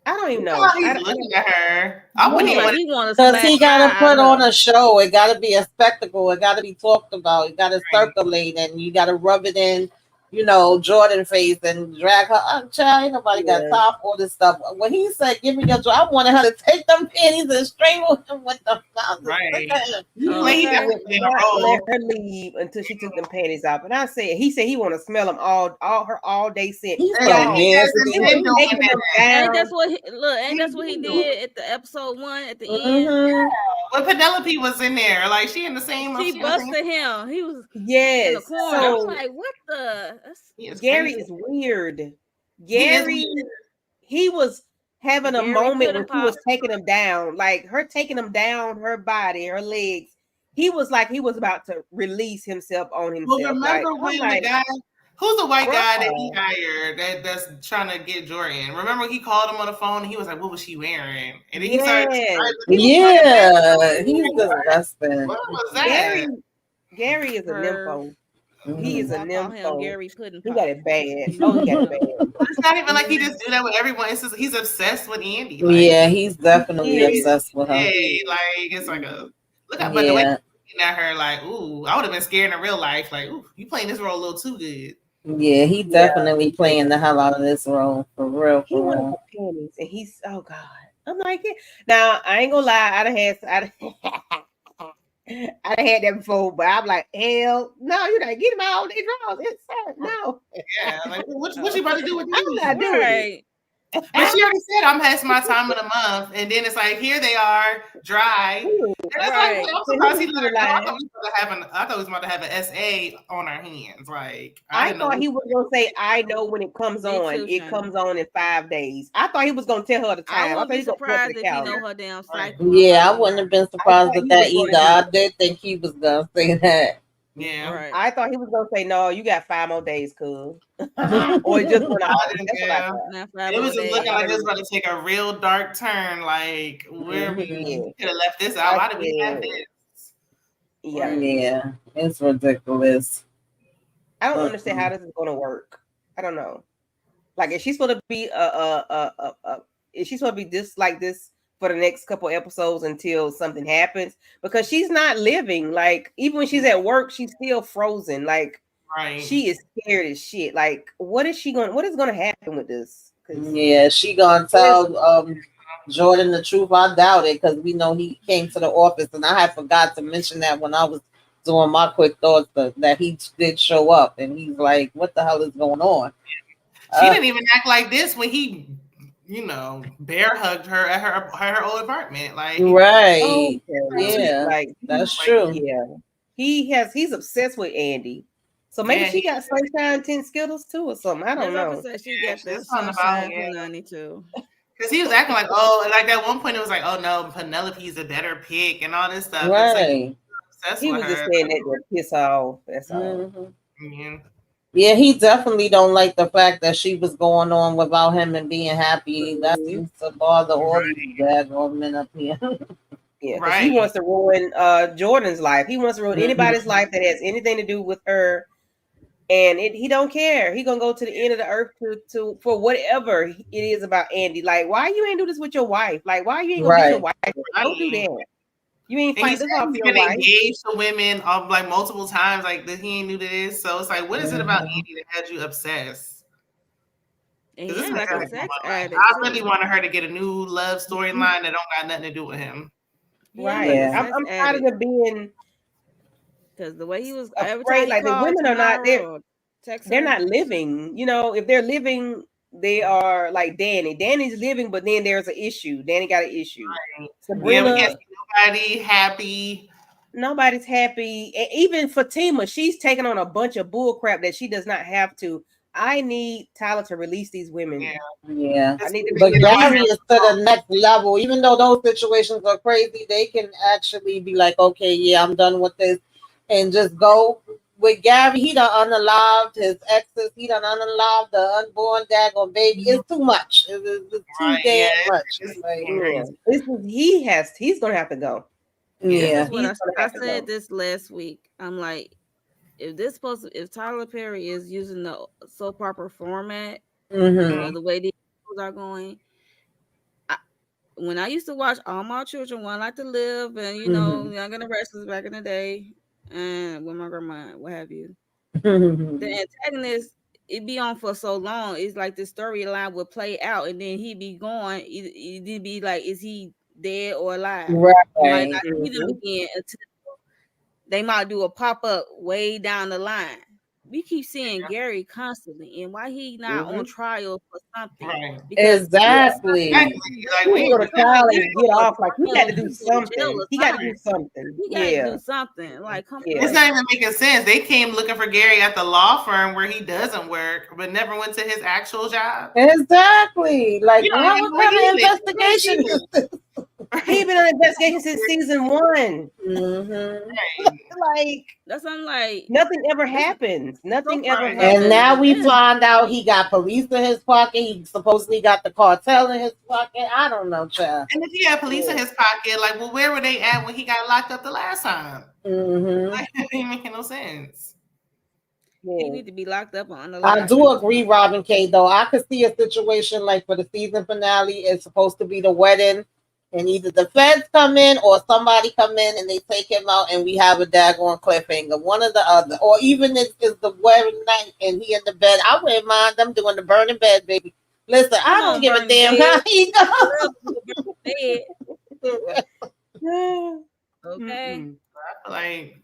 [SPEAKER 1] I don't even know.
[SPEAKER 3] He's looking at her. I wouldn't even
[SPEAKER 2] because he gotta put on a show. It gotta be a spectacle. It gotta be talked about. It gotta circulate, and you gotta rub it in. You know, Jordan face and drag her. Child, ain't nobody got time for all this stuff. When he said, "Give me your job," I wanted her to take them panties and strangle him with them.
[SPEAKER 1] Right. Let her leave until she took them panties off. And I said, he said he want to smell them all day scent.
[SPEAKER 4] Ain't that's what he did at the episode 1 at the end.
[SPEAKER 3] When Penelope was in there, like she in the same.
[SPEAKER 4] She busted him. He was in the corner.
[SPEAKER 1] So,
[SPEAKER 4] I was like, what the?
[SPEAKER 1] Gary is weird. Gary, he was having a moment when she was taking him down, like her taking him down, her body, her legs. He was like he was about to release himself on himself.
[SPEAKER 3] Well, remember when the guy, who's the white guy that he hired that's trying to get Jordan? Remember he called him on the phone and he was like, "What was she wearing?" And then he started.
[SPEAKER 2] He's disgusting.
[SPEAKER 3] What was that?
[SPEAKER 1] Gary is a nympho. He is a nympho.
[SPEAKER 4] Gary Pudding.
[SPEAKER 1] He got it bad. Oh, he got it bad.
[SPEAKER 3] It's not even like he just do that with everyone. It's just, he's obsessed with Andy.
[SPEAKER 2] Like, yeah, he's definitely obsessed with her.
[SPEAKER 3] Hey, like it's like a look at, but the way he's looking at her, like, ooh, I would have been scared in real life. Like, ooh, you playing this role a little too good.
[SPEAKER 2] Yeah, he definitely playing the hell out of this role for real.
[SPEAKER 1] He wants the pennies, and he's oh god. I'm like, now I ain't gonna lie, I done had that before, but I'm like, hell no, you're not getting my all day draws. It's sad. No.
[SPEAKER 3] Yeah, like what you about to do with these?
[SPEAKER 1] I'm not doing it.
[SPEAKER 3] But she already said I'm having my time of the month, and then it's like here they are, dry. And it's like, I'm surprised he let her go. I thought he was about to have an SA on our hands. Like
[SPEAKER 1] I thought he was gonna say, "I know when it comes on. It comes on in 5 days." I thought he was gonna tell her the time.
[SPEAKER 4] I wouldn't be surprised if you know her damn cycle.
[SPEAKER 2] Yeah, I wouldn't have been surprised at that either. I did think he was gonna say that.
[SPEAKER 3] Yeah,
[SPEAKER 1] right. I thought he was gonna say, "No, you got 5 more days, cuz." Or just went out.
[SPEAKER 3] It was just looking like it was about to take a real dark turn. Like where we could have left this out. Why did we have this?
[SPEAKER 2] Yeah, it's ridiculous.
[SPEAKER 1] I don't understand how this is gonna work. I don't know. Like, is she supposed to be is she supposed to be this like this for the next couple episodes until something happens? Because she's not living. Like, even when she's at work, she's still frozen. Like, she is scared as shit. Like, what is gonna happen with this?
[SPEAKER 2] Yeah, she gonna tell Jordan the truth. I doubt it, because we know he came to the office, and I had forgot to mention that when I was doing my quick thoughts that he did show up, and he's like, "What the hell is going on?"
[SPEAKER 3] She didn't even act like this when he, bear hugged her at her old apartment. Like,
[SPEAKER 2] right? Yeah,
[SPEAKER 1] like
[SPEAKER 2] that's true.
[SPEAKER 1] Yeah, he's obsessed with Andy. So maybe she got sunshine 10 Skittles too, or something. I don't know.
[SPEAKER 4] She got this sunshine punani too.
[SPEAKER 3] Because he was acting like, like at one point it was like, oh no, Penelope's a better pick and all this stuff.
[SPEAKER 2] Right.
[SPEAKER 1] Like, he was just saying that to piss off. That's all.
[SPEAKER 3] Mm-hmm.
[SPEAKER 2] Yeah, he definitely don't like the fact that she was going on without him and being happy. That used to bother all these bad men up here.
[SPEAKER 1] Yeah, he wants to ruin Jordan's life. He wants to ruin anybody's life that has anything to do with her and he don't care. He gonna go to the end of the earth to for whatever it is about Andy. Like, why you ain't do this with your wife? Like, why you ain't gonna get your wife? Don't do that. You ain't
[SPEAKER 3] And he
[SPEAKER 1] fight
[SPEAKER 3] said
[SPEAKER 1] this off for
[SPEAKER 3] he's
[SPEAKER 1] your
[SPEAKER 3] been
[SPEAKER 1] wife.
[SPEAKER 3] engaged to women like multiple times, like that he ain't new to this. So it's like, what is it about Andy that had you obsessed?
[SPEAKER 4] And
[SPEAKER 3] This
[SPEAKER 4] he's like a sex
[SPEAKER 3] I
[SPEAKER 4] addict.
[SPEAKER 3] really wanted her to get a new love storyline that don't got nothing to do with him.
[SPEAKER 1] Right. I'm tired of being
[SPEAKER 4] because the way he was every
[SPEAKER 1] afraid.
[SPEAKER 4] time he
[SPEAKER 1] Like the
[SPEAKER 4] called
[SPEAKER 1] women are not they're
[SPEAKER 4] her.
[SPEAKER 1] not living. You know, if they're living, they are like Danny. Danny's living, but then there's an issue. Danny got an issue.
[SPEAKER 3] Right.
[SPEAKER 1] Sabrina,
[SPEAKER 3] we can't see nobody happy.
[SPEAKER 1] Nobody's happy. Even Fatima, she's taking on a bunch of bull crap that she does not have to. I need Tyler to release these women.
[SPEAKER 2] Yeah.
[SPEAKER 1] I need
[SPEAKER 2] But Gary is to the next level. Even though those situations are crazy, they can actually be like, okay, yeah, I'm done with this, and just go. With Gary, he done unalived his exes. He done unalived the unborn daggone baby. It's too much. It's too damn much.
[SPEAKER 1] He's gonna have to go.
[SPEAKER 2] Yeah.
[SPEAKER 4] I said this last week. I'm like, if Tylerperry is using the soap opera format, the way these shows are going, when I used to watch All My Children Want Like to Live and Young and the Restless back in the day, and with my grandma, what have you, the antagonist, it be on for so long. It's like the storyline would play out, and then he'd be gone. It'd be like, is he dead or alive?
[SPEAKER 2] Right.
[SPEAKER 4] You might not see them again until they might do a pop up way down the line. We keep seeing Gary constantly, and why he not on trial for something?
[SPEAKER 3] Right.
[SPEAKER 4] Because
[SPEAKER 2] exactly.
[SPEAKER 1] Like we go to trial and get off. Like he got to do something. He got to do something.
[SPEAKER 4] He got to do something. Like, come on.
[SPEAKER 3] It's not even making sense. They came looking for Gary at the law firm where he doesn't work, but never went to his actual job.
[SPEAKER 2] Exactly. Like, what kind of investigation is this?
[SPEAKER 1] He been on investigation since season 1. Like
[SPEAKER 4] that's I'm like
[SPEAKER 1] nothing ever happens. Nothing ever happens.
[SPEAKER 2] And now we find out he got police in his pocket. He supposedly got the cartel in his pocket. I don't know, child.
[SPEAKER 3] And if he had police in his pocket, like, well, where were they at when he got locked up the last time? Like, it ain't making no sense.
[SPEAKER 4] He need to be locked up on the
[SPEAKER 2] I do agree, Robin K. Though I could see a situation like for the season finale, it's supposed to be the wedding, and either the feds come in or somebody come in and they take him out, and we have a daggone cliffhanger, one or the other. Or even if it's the wedding night and he in the bed, I wouldn't mind them doing the burning bed, baby. Listen, I don't give a damn how he
[SPEAKER 1] goes.
[SPEAKER 4] Okay.
[SPEAKER 3] Like.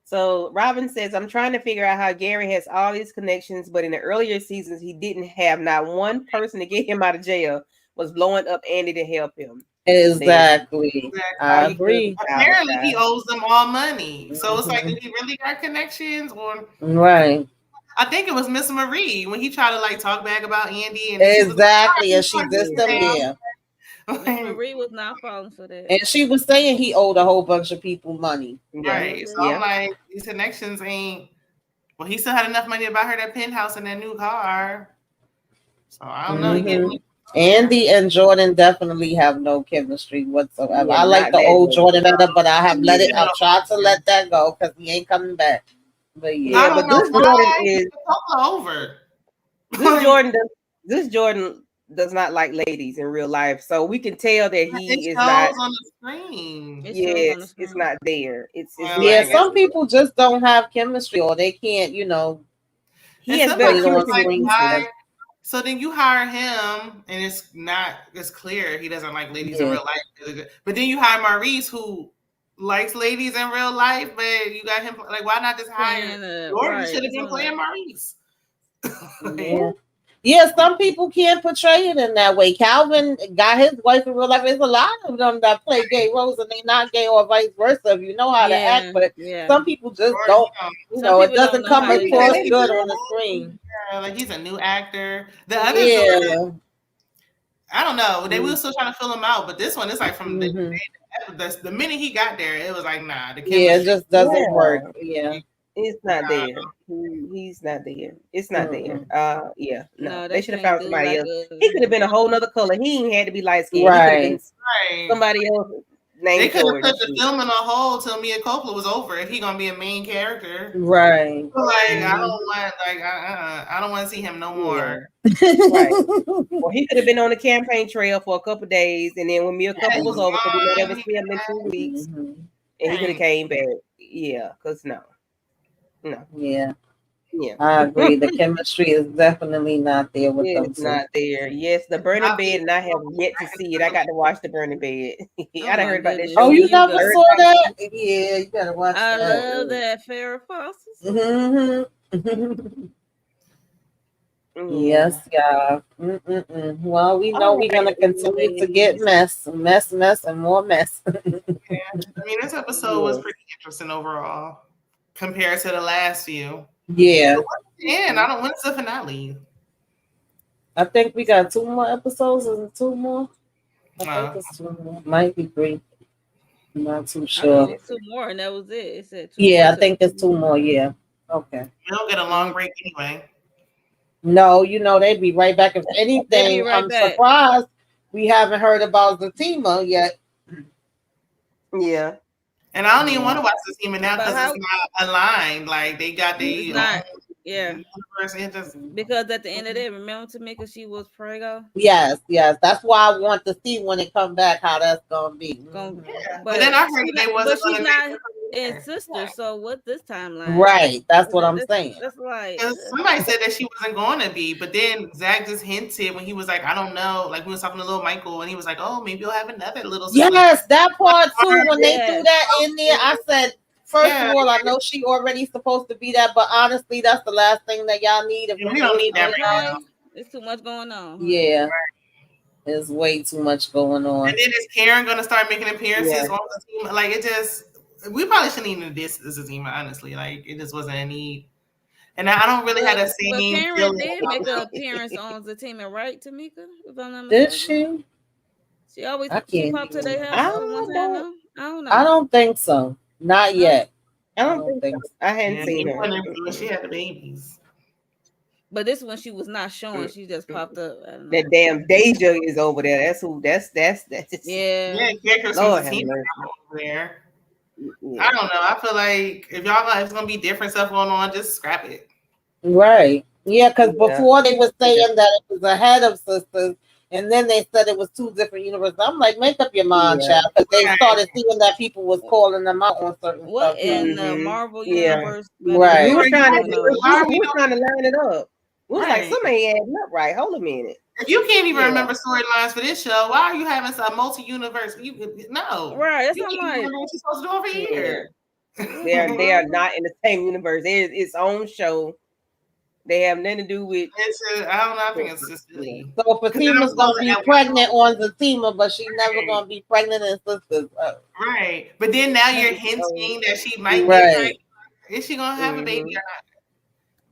[SPEAKER 1] So Robin says, I'm trying to figure out how Gary has all these connections, but in the earlier seasons, he didn't have not one person to get him out of jail. Was blowing up Andy to help him.
[SPEAKER 2] Exactly. I agree.
[SPEAKER 3] Apparently, he owes them all money. So it's like, did he really got connections? Or
[SPEAKER 2] right.
[SPEAKER 3] I think it was Miss Marie when he tried to like talk back about Andy. And
[SPEAKER 2] exactly. And she dissed him. Yeah.
[SPEAKER 4] Miss Marie was not falling for that.
[SPEAKER 2] And she was saying he owed a whole bunch of people money.
[SPEAKER 3] Right. So I'm like, these connections ain't. Well, he still had enough money to buy her that penthouse and that new car. So I don't know.
[SPEAKER 2] Andy and Jordan definitely have no chemistry whatsoever. Yeah, I like the old Jordan better, but I've tried to let that go because he ain't coming back. But yeah,
[SPEAKER 1] but this Jordan is
[SPEAKER 3] over.
[SPEAKER 1] This Jordan does not like ladies in real life, so we can tell that he is
[SPEAKER 3] not on the screen.
[SPEAKER 1] Yes, it's not there. It's
[SPEAKER 2] some people just don't have chemistry, or they can't.
[SPEAKER 1] He has better chemistry.
[SPEAKER 3] So then you hire him, and it's clear he doesn't like ladies in real life. But then you hire Maurice, who likes ladies in real life, but you got him. Like, why not just hire Jordan? Should have been playing Maurice.
[SPEAKER 2] Yeah, some people can't portray it in that way. Calvin got his wife in real life. There's a lot of them that play gay roles and they not gay, or vice versa. If you know how to act, but some people just don't. It doesn't come across good on the screen.
[SPEAKER 3] Yeah, like he's a new actor. The other Jordan, I don't know. They were still trying to fill him out, but this one is like from the minute he got there, it was like, nah.
[SPEAKER 2] It just doesn't work. Yeah.
[SPEAKER 1] It's not there. He's not there. It's not there. No. They should have found somebody else. He could have been a whole nother color. He ain't had to be light skinned.
[SPEAKER 2] Right.
[SPEAKER 1] Somebody else
[SPEAKER 3] They
[SPEAKER 1] named
[SPEAKER 3] could have
[SPEAKER 1] Jordan.
[SPEAKER 3] put the film on a hold till Mia Coppola was over if he gonna be a main character.
[SPEAKER 2] Right.
[SPEAKER 3] Like I don't want to see him no more.
[SPEAKER 1] Right. Well, he could have been on the campaign trail for a couple of days, and then when Mia Coppola was over, because we know that was filmed in 2 weeks, and he could have came back. Yeah, because no.
[SPEAKER 2] Yeah.
[SPEAKER 1] Yeah.
[SPEAKER 2] I agree. The chemistry is definitely not there with them
[SPEAKER 1] It's
[SPEAKER 2] two.
[SPEAKER 1] not there. Yes, the Burning Bed, and I have yet to see it. I got to watch the Burning Bed. I done heard about this show.
[SPEAKER 2] Oh, you
[SPEAKER 4] There you
[SPEAKER 2] never
[SPEAKER 4] go.
[SPEAKER 2] saw that? Yeah, you gotta watch
[SPEAKER 4] I
[SPEAKER 2] that.
[SPEAKER 4] love that Farrah Fawcett.
[SPEAKER 2] Yes, yeah. Well, we know we're gonna continue to get mess, and more mess.
[SPEAKER 3] Yeah. I mean, this episode was pretty interesting overall compared to the last few.
[SPEAKER 2] Yeah.
[SPEAKER 3] And I don't. When's the finale?
[SPEAKER 2] I think we got 2 more episodes. Is it 2 more? I think it's 2 more. Might be 3. I'm not too sure.
[SPEAKER 4] It's 2 more, and that was it. It said 2
[SPEAKER 2] Yeah,
[SPEAKER 4] more,
[SPEAKER 2] I think it's 2 more. Yeah. Okay.
[SPEAKER 3] We don't get a long break anyway.
[SPEAKER 2] No, they'd be right back. If anything,
[SPEAKER 4] right
[SPEAKER 2] I'm
[SPEAKER 4] back.
[SPEAKER 2] surprised we haven't heard about Fatima yet.
[SPEAKER 1] Yeah.
[SPEAKER 3] And I don't even want to watch the team now
[SPEAKER 4] But
[SPEAKER 3] because it's not aligned. Like they got the universe and just
[SPEAKER 4] because at the end of the day, remember Tamika, she was prego.
[SPEAKER 2] Yes. That's why I want to see when it come back how that's gonna be.
[SPEAKER 3] But then I heard they wasn't.
[SPEAKER 4] But she's not in Sisters. So what this timeline?
[SPEAKER 2] Right. That's what I'm saying.
[SPEAKER 4] That's like
[SPEAKER 3] somebody said that she wasn't going to be, but then Zach just hinted when he was like, I don't know. Like we was talking to little Michael, and he was like, oh, maybe you'll have another little.
[SPEAKER 2] Yes, that part too. When they threw that in there, I said, first of all, I know she already supposed to be that, but honestly, that's the last thing that y'all need. If
[SPEAKER 3] we don't need that right now.
[SPEAKER 4] It's too much going on.
[SPEAKER 2] Yeah. There's way too much going on.
[SPEAKER 3] And then is Karen gonna start making appearances on the team? Like it just, we probably shouldn't even do this as a team, honestly. Like it just wasn't a need. And I don't really have the same.
[SPEAKER 4] But Karen did make an appearance on the team, right, Tamika? If I'm not
[SPEAKER 2] Did she?
[SPEAKER 4] She always she popped to their house.
[SPEAKER 2] I don't know. I don't think so. Not yet.
[SPEAKER 1] I don't think so. I hadn't seen her.
[SPEAKER 3] She had the babies.
[SPEAKER 4] But this one she was not showing. She just popped up.
[SPEAKER 1] That damn Deja is over there. That's who. That's
[SPEAKER 4] yeah.
[SPEAKER 1] Lord
[SPEAKER 3] have mercy. Over there. Yeah. I don't know. I feel like if it's gonna be different stuff going on, just scrap it.
[SPEAKER 2] Right. Yeah, because before they were saying that it was ahead of Sisters, and then they said it was 2 different universes. I'm like, make up your mind, child, because they started seeing that people was calling them out on certain stuff.
[SPEAKER 4] In the Marvel universe?
[SPEAKER 2] Right.
[SPEAKER 1] We were trying to line it up. We was like, somebody adding up right. Hold a minute.
[SPEAKER 3] If you can't even remember storylines for this show, why are you having a multi-universe? No.
[SPEAKER 4] Right. That's
[SPEAKER 3] you
[SPEAKER 4] not
[SPEAKER 3] can't remember what you're supposed to do over here.
[SPEAKER 1] They are not in the same universe. There's its own show. They have nothing to do with.
[SPEAKER 3] I don't know. I think it's just silly.
[SPEAKER 2] So Fatima's gonna be pregnant on Fatima, but she's never gonna be pregnant in Sisters.
[SPEAKER 3] Right. But then now you're hinting that she might be pregnant. Is she gonna have a baby or not?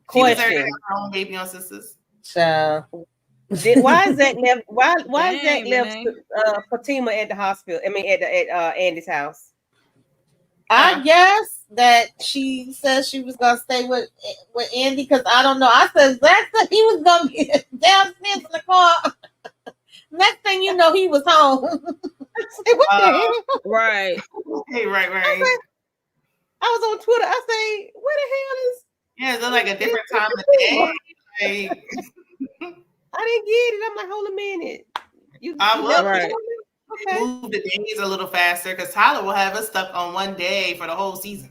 [SPEAKER 1] Question.
[SPEAKER 3] She deserves her own baby on Sisters.
[SPEAKER 2] Child.
[SPEAKER 1] Why is Zach left? Why is Zach left Fatima at the hospital? I mean, at Andy's house.
[SPEAKER 2] I guess that she says she was gonna stay with Andy because I don't know. I said Zach said he was gonna be downstairs in the car. Next thing you know, he was home. What the hell?
[SPEAKER 4] Right.
[SPEAKER 3] Hey, right.
[SPEAKER 1] I was on Twitter. I say, where the hell is?
[SPEAKER 3] Yeah, it's like a different time of day. Like,
[SPEAKER 1] I didn't get it. I'm like, hold a minute.
[SPEAKER 3] Move the days a little faster because Tyler will have us stuck on one day for the whole season.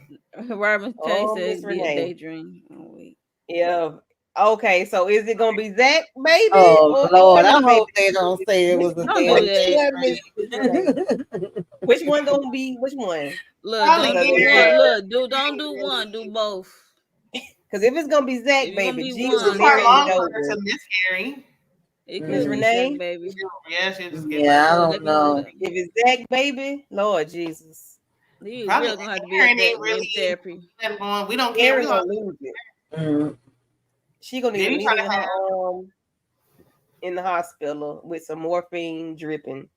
[SPEAKER 4] Robin K says be a daydream. Oh, wait.
[SPEAKER 1] Yeah. Okay, so is it gonna be Zach, baby?
[SPEAKER 2] Oh Lord, I hope they don't say it was a daydream.
[SPEAKER 1] Which one gonna be? Which one?
[SPEAKER 4] Look, don't do one. Do both.
[SPEAKER 1] Because if it's gonna be Zach, baby, Jesus,
[SPEAKER 3] far longer to Miss Harry.
[SPEAKER 4] It could
[SPEAKER 1] be
[SPEAKER 4] Renee, Zach, baby.
[SPEAKER 3] Yeah, she just
[SPEAKER 2] I don't know.
[SPEAKER 1] If it's Zach, baby, Lord Jesus,
[SPEAKER 4] you really gonna have to be in therapy.
[SPEAKER 3] We don't care.
[SPEAKER 1] We're gonna lose it. She gonna need to be in the hospital with some morphine dripping.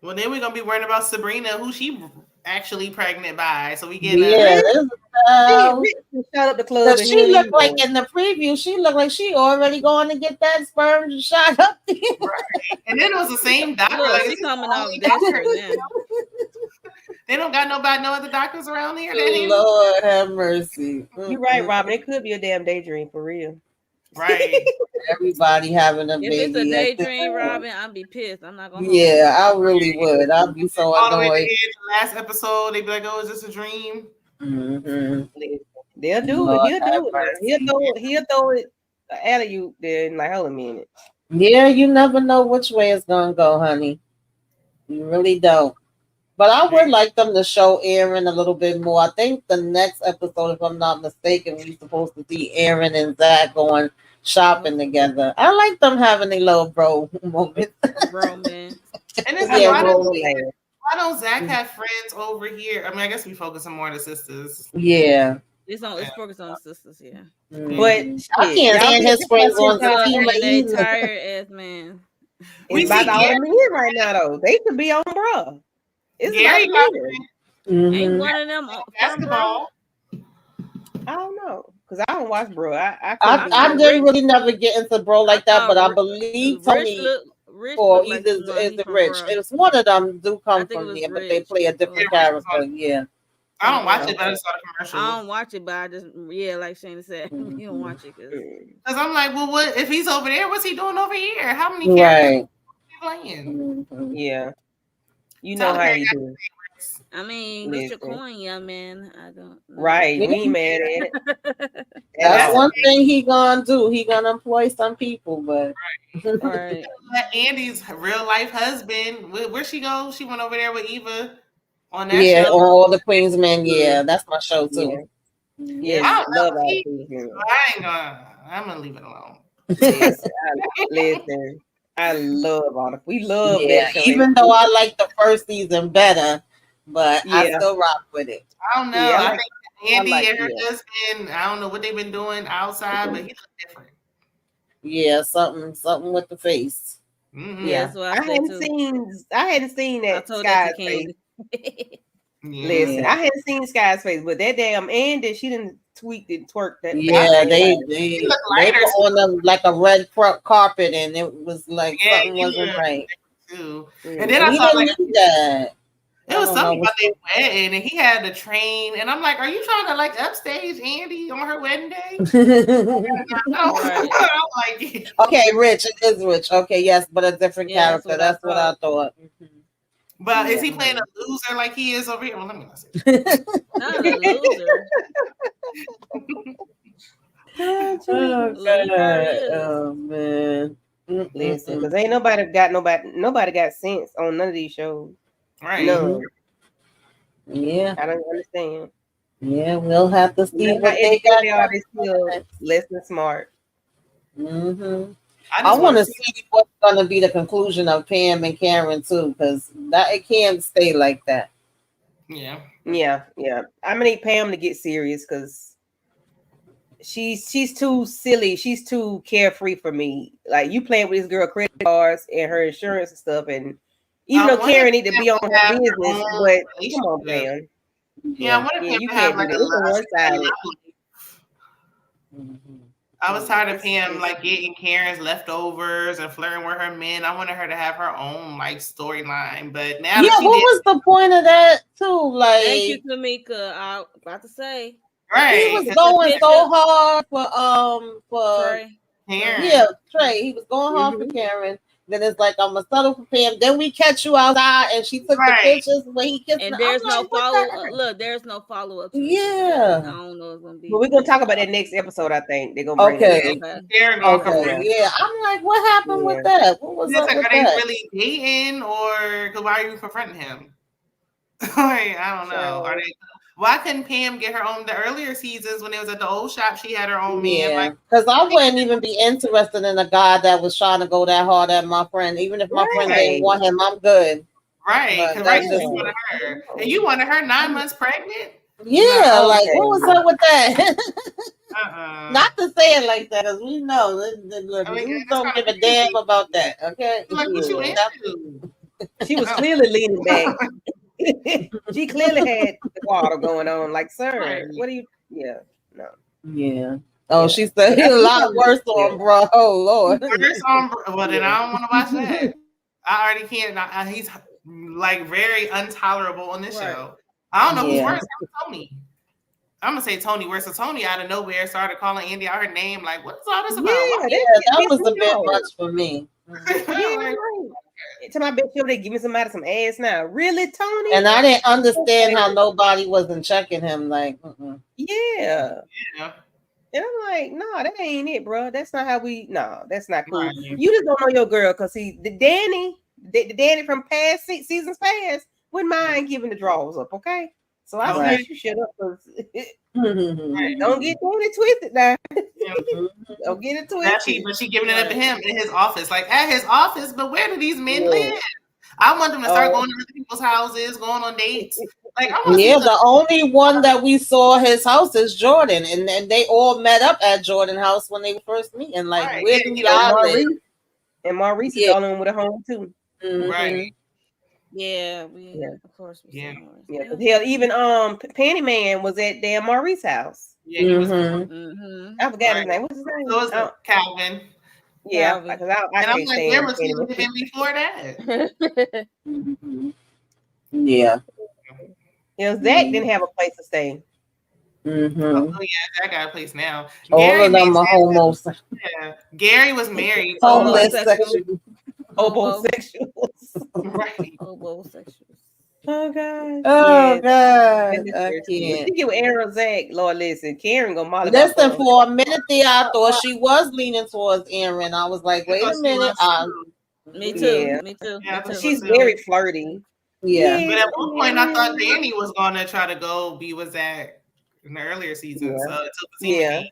[SPEAKER 3] Well, then we're gonna be worrying about Sabrina, who she actually pregnant by. So we get
[SPEAKER 1] shut up the club.
[SPEAKER 2] She looked like in the preview. She looked like she already going to get that sperm shot up there.
[SPEAKER 3] Right. And then it was the same doctor.
[SPEAKER 4] Look, she coming out desperate now.
[SPEAKER 3] They don't got nobody, no other doctors around here.
[SPEAKER 2] Lord have mercy.
[SPEAKER 1] You're right, Robin. It could be a damn daydream for real.
[SPEAKER 3] Right.
[SPEAKER 2] Everybody having a
[SPEAKER 4] If
[SPEAKER 2] baby.
[SPEAKER 4] it's a
[SPEAKER 2] at this
[SPEAKER 4] daydream,
[SPEAKER 2] point.
[SPEAKER 4] Robin, I'll be pissed. I'm not gonna.
[SPEAKER 2] Yeah, I really would. I'd be so
[SPEAKER 3] All the way to
[SPEAKER 2] annoyed.
[SPEAKER 3] the end, the last episode, they'd be like, "Oh, is this a dream?"
[SPEAKER 2] Mm-hmm.
[SPEAKER 1] They'll do
[SPEAKER 2] Lord
[SPEAKER 1] it. He'll
[SPEAKER 2] have
[SPEAKER 1] do it.
[SPEAKER 2] mercy.
[SPEAKER 1] He'll throw it at you. Then like, hold a minute.
[SPEAKER 2] Yeah, you never know which way it's gonna go, honey. You really don't. But I would like them to show Aaron a little bit more. I think the next episode, if I'm not mistaken, we're supposed to see Aaron and Zach going shopping together. I like them having a little bro moment.
[SPEAKER 4] Bro, man.
[SPEAKER 3] And it's
[SPEAKER 2] Yeah,
[SPEAKER 3] like,
[SPEAKER 2] bro.
[SPEAKER 3] why don't Zach have friends over here? I mean, I guess we focusing more on the sisters.
[SPEAKER 2] Yeah.
[SPEAKER 4] It's focused on the sisters, yeah.
[SPEAKER 1] But
[SPEAKER 2] I can't stand his friends on Fatima
[SPEAKER 4] They
[SPEAKER 2] either.
[SPEAKER 4] tired ass man.
[SPEAKER 1] It's about all the men right now though. They could be on bruh. It's
[SPEAKER 3] Gary
[SPEAKER 1] about
[SPEAKER 3] got
[SPEAKER 1] men.
[SPEAKER 4] Ain't one of them
[SPEAKER 3] basketball.
[SPEAKER 1] I don't know. Because I don't watch bro.
[SPEAKER 2] I didn't really never get into bro like that, but I believe Tony or either is it Rich. It's one of them do come from here, but they play a different character. Yeah.
[SPEAKER 3] I don't watch it, but I saw the commercial.
[SPEAKER 4] I don't watch it, but I just like Shana said, you don't watch it
[SPEAKER 3] because I'm like, well, what if he's over there? What's he doing over here? How many
[SPEAKER 2] characters
[SPEAKER 3] is he playing?
[SPEAKER 1] Yeah, you know how he do.
[SPEAKER 4] I mean, get your coin, young man. I don't.
[SPEAKER 1] Right, we ain't mad at it.
[SPEAKER 2] That's one thing he gonna do. He gonna employ some people, but
[SPEAKER 3] right. Andy's real life husband. Where she go? She went over there with Eva. On that show.
[SPEAKER 2] On All the Queen's Men. Yeah, that's my show too.
[SPEAKER 1] Yeah, I love All the Queen's Men.
[SPEAKER 3] I'm gonna leave it alone.
[SPEAKER 1] Listen, I love all the. We love that show.
[SPEAKER 2] Even though I like the first season better, but I still rock with it.
[SPEAKER 3] I don't know. Yeah, I think Andy and her husband. I don't know what they've been doing outside, but he looks different.
[SPEAKER 2] Yeah, something with the face.
[SPEAKER 3] Mm-hmm.
[SPEAKER 1] Yeah, I hadn't seen that Sky's face. Listen, I hadn't seen Sky's face, but that damn Andy, she didn't tweak and twerk that.
[SPEAKER 2] Yeah, they were on them like a red carpet, and it was like something wasn't right.
[SPEAKER 3] And then I saw like that. It was something about their wedding, and he had the train, and I'm like, "Are you trying to like upstage Andy on her wedding day?"
[SPEAKER 2] Okay, Rich, it is Rich. Okay, yes, but a different character. That's what I thought.
[SPEAKER 3] But is he playing a loser like he is over here? Well, let me not say
[SPEAKER 4] not a loser.
[SPEAKER 2] Oh man.
[SPEAKER 1] Listen, because ain't nobody got sense on none of these shows.
[SPEAKER 3] Right.
[SPEAKER 1] No.
[SPEAKER 2] Yeah.
[SPEAKER 1] I don't understand.
[SPEAKER 2] Yeah, we'll have to see what they got.
[SPEAKER 1] They are still less than smart.
[SPEAKER 2] Mm-hmm. I want to see what's going to be the conclusion of Pam and Karen too, because it can't stay like that.
[SPEAKER 3] Yeah.
[SPEAKER 1] I'm gonna need Pam to get serious because she's too silly. She's too carefree for me. Like you playing with this girl credit cards and her insurance and stuff, and even though Karen need to be on her business, but come on, Pam.
[SPEAKER 3] Yeah, I wanted Pam to have like a one-sided. I was tired of Pam like getting Karen's leftovers and flirting with her men. I wanted her to have her own like storyline, but now
[SPEAKER 2] what was the point of that too? Like,
[SPEAKER 4] thank you, Tamika. I was about to say,
[SPEAKER 3] right?
[SPEAKER 2] He was going so hard for
[SPEAKER 3] Karen.
[SPEAKER 2] Yeah, Trey. He was going hard for Karen. Then it's like I'm gonna settle for Pam. Then we catch you outside, and she took the pictures when he kissed.
[SPEAKER 4] And there's no follow up. Look, there's no follow up.
[SPEAKER 2] Yeah,
[SPEAKER 4] I don't know. It's gonna be.
[SPEAKER 1] But we're gonna talk about that next episode. I think they're gonna bring
[SPEAKER 2] it. Okay. Yeah, I'm like, what happened with that? What was up with
[SPEAKER 3] are
[SPEAKER 2] that?
[SPEAKER 3] they really dating, or why are you confronting him? Like, I don't know. Are they? Why couldn't Pam get her own the earlier seasons when it was at the old shop? She had her own man.
[SPEAKER 2] Because I wouldn't even be interested in a guy that was trying to go that hard at my friend. Even if my friend didn't want him, I'm good.
[SPEAKER 3] Right. Because you wanted her. And you wanted her 9 months pregnant?
[SPEAKER 2] Yeah, like what was up with that? Not to say it like that, because we know you don't give a damn about that. Okay.
[SPEAKER 3] Like what you into?
[SPEAKER 1] She was clearly leaning back. She clearly had the water going on. Like, sir, what do you? Yeah, no.
[SPEAKER 2] Yeah. Oh, she said he's a lot worse on bro. Oh Lord.
[SPEAKER 3] Worse on. Well, then I don't want to watch that. I already can't. like very intolerable on this show. I don't know who's worse. Tony. I'm gonna say Tony. Where's so Tony out of nowhere started calling Andy out her name? Like, what's all this about?
[SPEAKER 2] That was a bit much for me.
[SPEAKER 1] Yeah, to my bitch, they give me somebody some ass now. Really, Tony?
[SPEAKER 2] And I didn't understand how nobody wasn't checking him. Like,
[SPEAKER 1] yeah. And I'm like, no, that ain't it, bro. That's not how we. No, that's not cool. Right. You just don't know your girl, cause see, the Danny from past seasons past wouldn't mind giving the draws up, okay? So I said, you shut up, cause don't get Danny twisted now. Don't get it twisted.
[SPEAKER 3] But she giving it up to him in his office, like at his office. But where do these men live? I want them to start going to other people's houses, going on dates. Like, I
[SPEAKER 2] the only one that we saw his house is Jordan, and they all met up at Jordan house when they first meet. And like, where do y'all live?
[SPEAKER 1] And Maurice is the only one with a home too.
[SPEAKER 3] Right.
[SPEAKER 4] Yeah, of course.
[SPEAKER 1] Yeah. Hell, even Penny Man was at damn Maurice's house.
[SPEAKER 3] Yeah, he was.
[SPEAKER 1] I forgot his name. What's his name?
[SPEAKER 3] So it Calvin.
[SPEAKER 1] Yeah, because I
[SPEAKER 3] and I'm like, where was he living before that?
[SPEAKER 2] Yeah.
[SPEAKER 1] Zach didn't have a place to stay.
[SPEAKER 3] Oh yeah, Zach got a place now.
[SPEAKER 2] All Gary of them are homosexuals.
[SPEAKER 3] Yeah, Gary was married.
[SPEAKER 2] Homosexuals.
[SPEAKER 1] Right.
[SPEAKER 4] Homosexuals.
[SPEAKER 1] Oh God.
[SPEAKER 2] Oh God. I can't.
[SPEAKER 1] You Aaron Zach, Lord, listen, Karen gonna molly.
[SPEAKER 2] Listen, for a minute there, I thought she was leaning towards Aaron. I was like, wait a minute.
[SPEAKER 4] Me too. Me too.
[SPEAKER 1] Yeah, me too. She's very flirty.
[SPEAKER 3] Yeah. But at one point, I thought Danny was gonna try to go be with Zach in the earlier season. So it took the scene.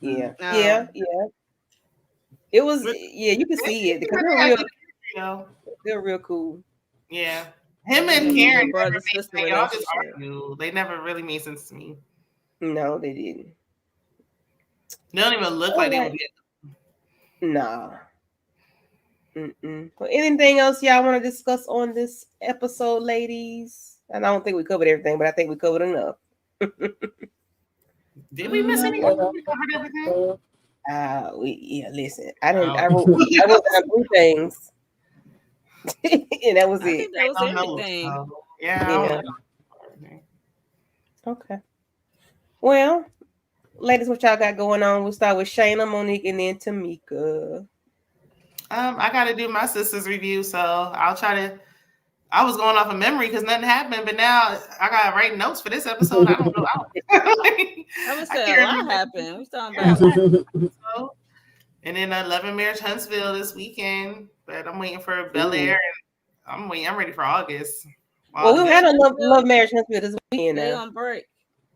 [SPEAKER 1] Yeah. It was. Yeah, you can see it because they're real cool.
[SPEAKER 3] Yeah. Him and Karen never y'all just argue. They never really made sense to me.
[SPEAKER 1] No, they didn't.
[SPEAKER 3] They don't even look like they would get.
[SPEAKER 1] Nah. Well, anything else y'all want to discuss on this episode, ladies? And I don't think we covered everything, but I think we covered enough.
[SPEAKER 3] Did we miss anything? We covered everything.
[SPEAKER 1] Listen. I wrote down 3 things. And that was it.
[SPEAKER 4] That was everything.
[SPEAKER 3] Yeah.
[SPEAKER 1] Okay. Well, ladies, what y'all got going on? We'll start with Shayna, Monique, and then Tamika.
[SPEAKER 3] I got to do my sister's review, so I'll try to. I was going off of memory because nothing happened, but now I got to write notes for this episode. I don't know.
[SPEAKER 4] I would say a lot happened. We talking about.
[SPEAKER 3] And then 11 Marriage Huntsville this weekend, but I'm waiting for Bel Air. And I'm ready for August.
[SPEAKER 1] Well, we had a love Marriage Huntsville this weekend.
[SPEAKER 4] They on break.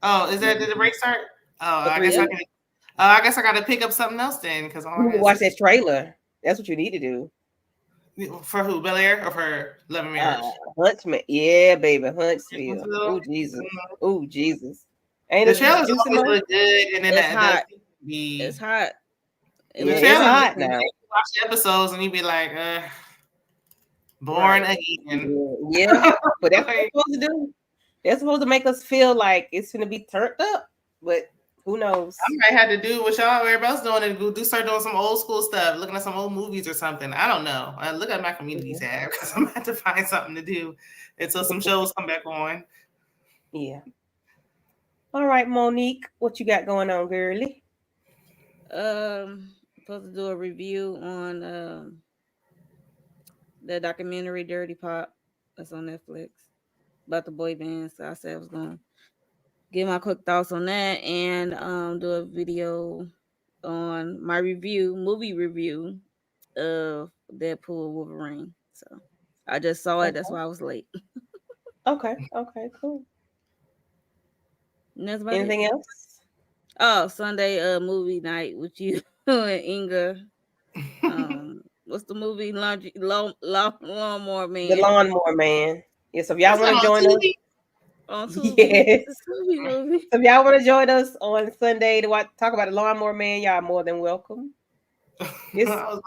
[SPEAKER 3] Oh, did the break start? Oh, I guess I got to pick up something else then because
[SPEAKER 1] watch that trailer. That's what you need to do.
[SPEAKER 3] For who? Bel Air or for 11 Marriage?
[SPEAKER 1] Huntsman. Yeah, baby, Huntsville. Oh Jesus. Oh Jesus. Ain't
[SPEAKER 3] the trailers always look good, and then
[SPEAKER 4] it's hot. It's hot.
[SPEAKER 3] It's hot now. You watch the episodes and you be like, boring again.
[SPEAKER 1] Yeah, but that's what they're supposed to do. They're supposed to make us feel like it's going to be turned up, but who knows?
[SPEAKER 3] I might have to do what everybody else doing and start doing some old school stuff, looking at some old movies or something. I don't know. I look at my community tab because I'm going to have to find something to do until some shows come back on.
[SPEAKER 1] Yeah. All right, Monique, what you got going on, girly?
[SPEAKER 4] Supposed to do a review on the documentary Dirty Pop that's on Netflix about the boy band. So I said I was gonna give my quick thoughts on that and do a video on my movie review of Deadpool Wolverine. So I just saw it. That's why I was late.
[SPEAKER 1] Okay, cool. Anything else?
[SPEAKER 4] Oh, Sunday movie night with you and Inga. What's the movie? Lawnmower Man.
[SPEAKER 1] The Lawnmower Man. Yeah, so if y'all want to join us.
[SPEAKER 4] On Tuesday.
[SPEAKER 1] Yes. So if y'all want to join us on Sunday to talk about the Lawnmower Man, y'all are more than welcome.
[SPEAKER 2] I remember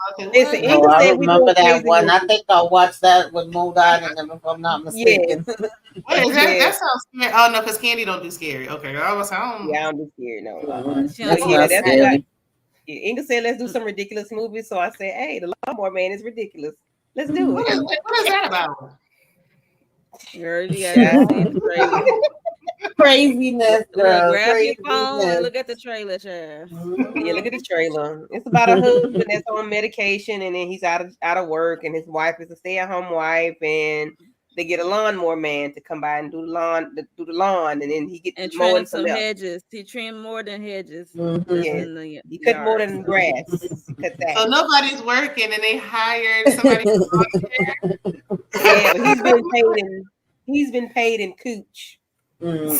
[SPEAKER 2] that one. I think I watched that with Mo Diamond, if I'm not mistaken.
[SPEAKER 1] Yes.
[SPEAKER 3] Wait, that sounds scary. Oh no, because Candy don't do scary. Okay, I don't do
[SPEAKER 1] scary. No,
[SPEAKER 2] that's scary.
[SPEAKER 1] Inga said, "Let's do some ridiculous movies." So I said, "Hey, the Lawnmower Man is ridiculous. Let's do it."
[SPEAKER 3] What is that about?
[SPEAKER 4] Girl, you gotta see the trailer.
[SPEAKER 2] Craziness, girl.
[SPEAKER 4] Grab your phone and
[SPEAKER 2] Craziness.
[SPEAKER 4] look at the trailer, child.
[SPEAKER 1] Yeah, look at the trailer. It's about a husband that's on medication, and then he's out of work, and his wife is a stay-at-home wife, and they get a lawnmower man to come by and do the lawn, and then he gets
[SPEAKER 4] And
[SPEAKER 1] mowing
[SPEAKER 4] trim
[SPEAKER 1] some
[SPEAKER 4] some
[SPEAKER 1] else.
[SPEAKER 4] hedges. He trimmed more than hedges.
[SPEAKER 1] Yeah,
[SPEAKER 4] In the
[SPEAKER 1] he cut more
[SPEAKER 4] yard,
[SPEAKER 1] than
[SPEAKER 4] so.
[SPEAKER 1] grass. He cut that.
[SPEAKER 3] So nobody's working, and they hired somebody.
[SPEAKER 1] Yeah, but he's been paid in cooch.
[SPEAKER 3] And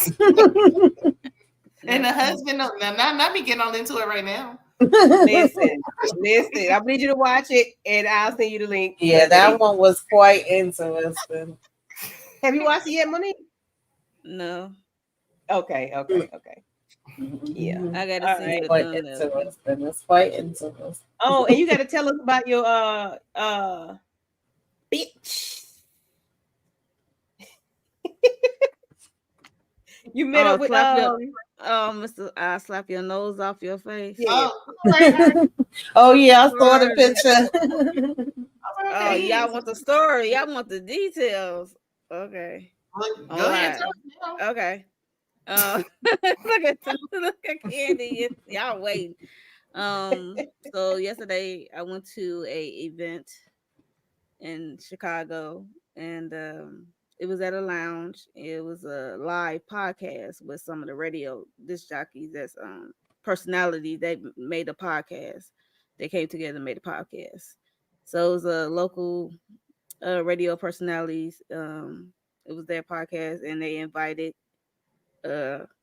[SPEAKER 3] the husband, not me getting all into it right now.
[SPEAKER 1] Listen. I need you to watch it, and I'll send you the link.
[SPEAKER 2] Yeah, that one was quite interesting.
[SPEAKER 1] Have you watched it yet, Monique?
[SPEAKER 4] No.
[SPEAKER 1] Okay. Yeah,
[SPEAKER 4] I gotta see
[SPEAKER 1] right.
[SPEAKER 4] the
[SPEAKER 2] Quite
[SPEAKER 4] thumbnail.
[SPEAKER 2] interesting. It's quite interesting.
[SPEAKER 1] Oh, and you got to tell us about your bitch. You met up with
[SPEAKER 4] Mr. I slap your nose off your face.
[SPEAKER 1] Yeah.
[SPEAKER 2] Oh yeah, I saw the picture.
[SPEAKER 4] Oh, y'all want the story? Y'all want the details? Okay.
[SPEAKER 3] Go ahead.
[SPEAKER 4] Okay. Look at Candy. Y'all waiting. So yesterday I went to a event in Chicago, and it was at a lounge. It was a live podcast with some of the radio disc jockeys that's personality. They made a podcast. They came together and made a podcast. So it was a local radio personalities. It was their podcast, and they invited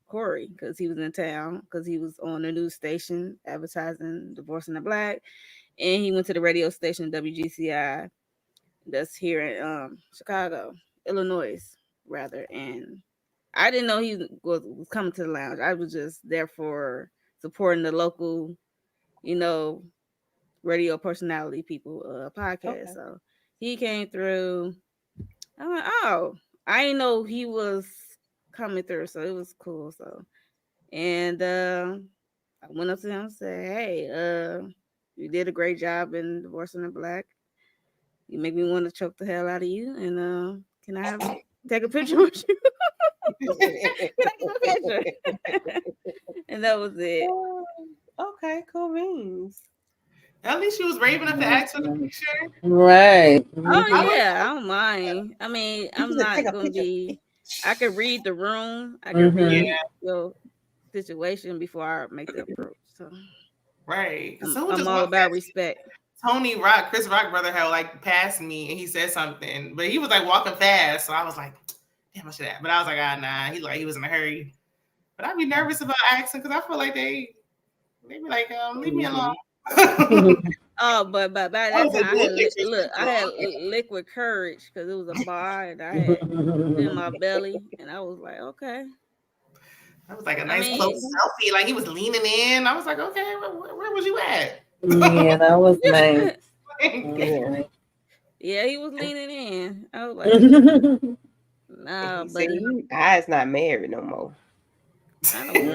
[SPEAKER 4] Corey because he was in town, because he was on a news station advertising Divorcing the Black, and he went to the radio station WGCI that's here in Chicago, Illinois, rather. And I didn't know he was coming to the lounge. I was just there for supporting the local, radio personality people podcast. Okay. So he came through. I went, oh, I didn't know he was coming through, so it was cool. So, and I went up to him and said, "Hey, you did a great job in Divorcing the Black. You make me want to choke the hell out of you. And can I take a picture with you?" Take a picture. And that was it.
[SPEAKER 1] Okay, cool beans.
[SPEAKER 3] At least she was brave enough to ask for the picture.
[SPEAKER 2] Right.
[SPEAKER 4] Oh yeah, I don't mind. I mean, I'm not gonna be. I can read the room. I can read your situation before I make the approach. So
[SPEAKER 3] right.
[SPEAKER 4] I'm all about respect.
[SPEAKER 3] Chris Rock brother had like passed me and he said something, but he was like walking fast, so I was like, damn, I should have. But I was like, nah. He was in a hurry. But I'd be nervous about asking because I feel like they be like, leave me alone.
[SPEAKER 4] Oh, but by that time I had liquid courage because it was a bar and I had in my belly, and I was like, okay.
[SPEAKER 3] That was like a nice close selfie. Like he was leaning in. I was like, okay, where was you at?
[SPEAKER 2] Yeah, that was nice.
[SPEAKER 4] Yeah, he was leaning in. I was like, nah, buddy.
[SPEAKER 1] I's not married no more.
[SPEAKER 4] I don't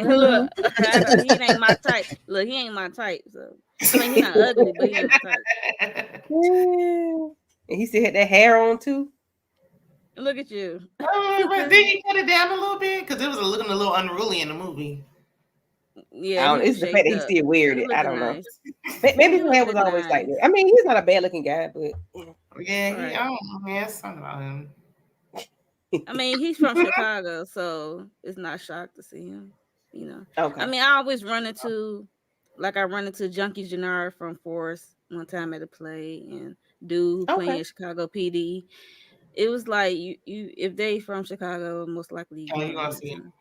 [SPEAKER 4] look, he ain't my type. Look, he ain't my type. So I mean, he's not ugly, but he ain't my type.
[SPEAKER 1] And he still had that hair on too.
[SPEAKER 4] Look at you.
[SPEAKER 3] But did he cut it down a little bit? Because it was looking a little unruly in the movie.
[SPEAKER 1] Yeah, it's the fact that he still weird it. I don't know. Maybe his hair was always like that. I mean, he's not a bad looking guy, but
[SPEAKER 3] yeah, I don't know. Yeah, something about him.
[SPEAKER 4] I mean, he's from Chicago, so it's not shocked to see him. Okay. I mean, I always run into Junkie Jannard from Force one time at a play, and dude who playing Chicago PD. It was like you if they from Chicago, most likely you gonna see him.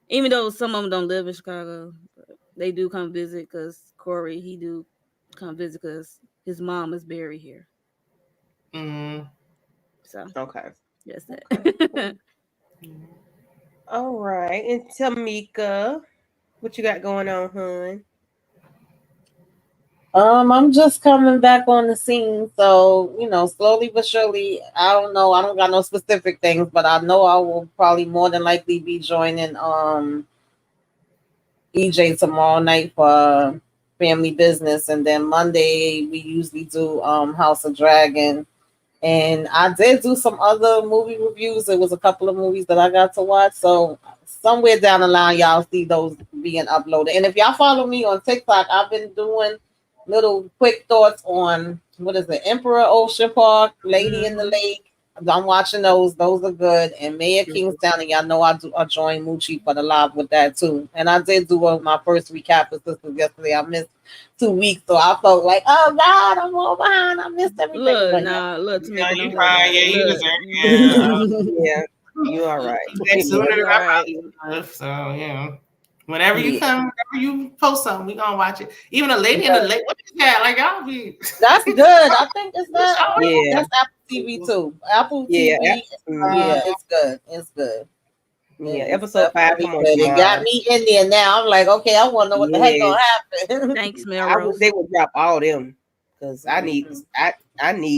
[SPEAKER 4] Even though some of them don't live in Chicago, but they do come visit because Corey, he do come visit because his mom is buried here. So
[SPEAKER 1] okay.
[SPEAKER 4] Yes, that.
[SPEAKER 1] All right. And Tamika, what you got going on, hon?
[SPEAKER 2] I'm just coming back on the scene, so slowly but surely. I don't know. I don't got no specific things, but I know I will probably more than likely be joining EJ tomorrow night for family business, and then Monday we usually do House of Dragon. And I did do some other movie reviews. There was a couple of movies that I got to watch. So somewhere down the line, y'all see those being uploaded. And if y'all follow me on TikTok, I've been doing little quick thoughts on what is it, Emperor Ocean Park, Lady in the Lake. I'm watching those. Those are good. And Mayor Kingstown, and y'all know I joined Moochie for the live with that too. And I did do my first recap for Sistas yesterday. I missed 2 weeks, so I felt like, oh God, I'm all behind. I missed everything.
[SPEAKER 4] Look, look,
[SPEAKER 3] Yeah,
[SPEAKER 4] Tamika,
[SPEAKER 3] you
[SPEAKER 4] don't
[SPEAKER 3] crying. Yeah, you deserve it.
[SPEAKER 1] Yeah, you are right.
[SPEAKER 3] That sooner than I
[SPEAKER 4] right.
[SPEAKER 3] probably would. So yeah. Whenever you
[SPEAKER 1] Yeah.
[SPEAKER 3] come, whenever you post something, we gonna watch it. Even a lady in the lake. What is that? Like y'all be.
[SPEAKER 2] That's good. I think it's that.
[SPEAKER 1] Yeah.
[SPEAKER 2] That's Apple TV too. Apple
[SPEAKER 1] Yeah,
[SPEAKER 2] TV.
[SPEAKER 1] yeah.
[SPEAKER 2] It's good. It's good.
[SPEAKER 1] Yeah,
[SPEAKER 2] It's
[SPEAKER 1] episode 5
[SPEAKER 2] definitely
[SPEAKER 1] come on
[SPEAKER 2] good. It got
[SPEAKER 1] tomorrow.
[SPEAKER 2] me in there now. I'm like, okay, I want to know what the heck
[SPEAKER 1] Yes.
[SPEAKER 2] gonna happen.
[SPEAKER 4] Thanks,
[SPEAKER 1] I
[SPEAKER 4] Melrose.
[SPEAKER 1] wish they would drop all them because I need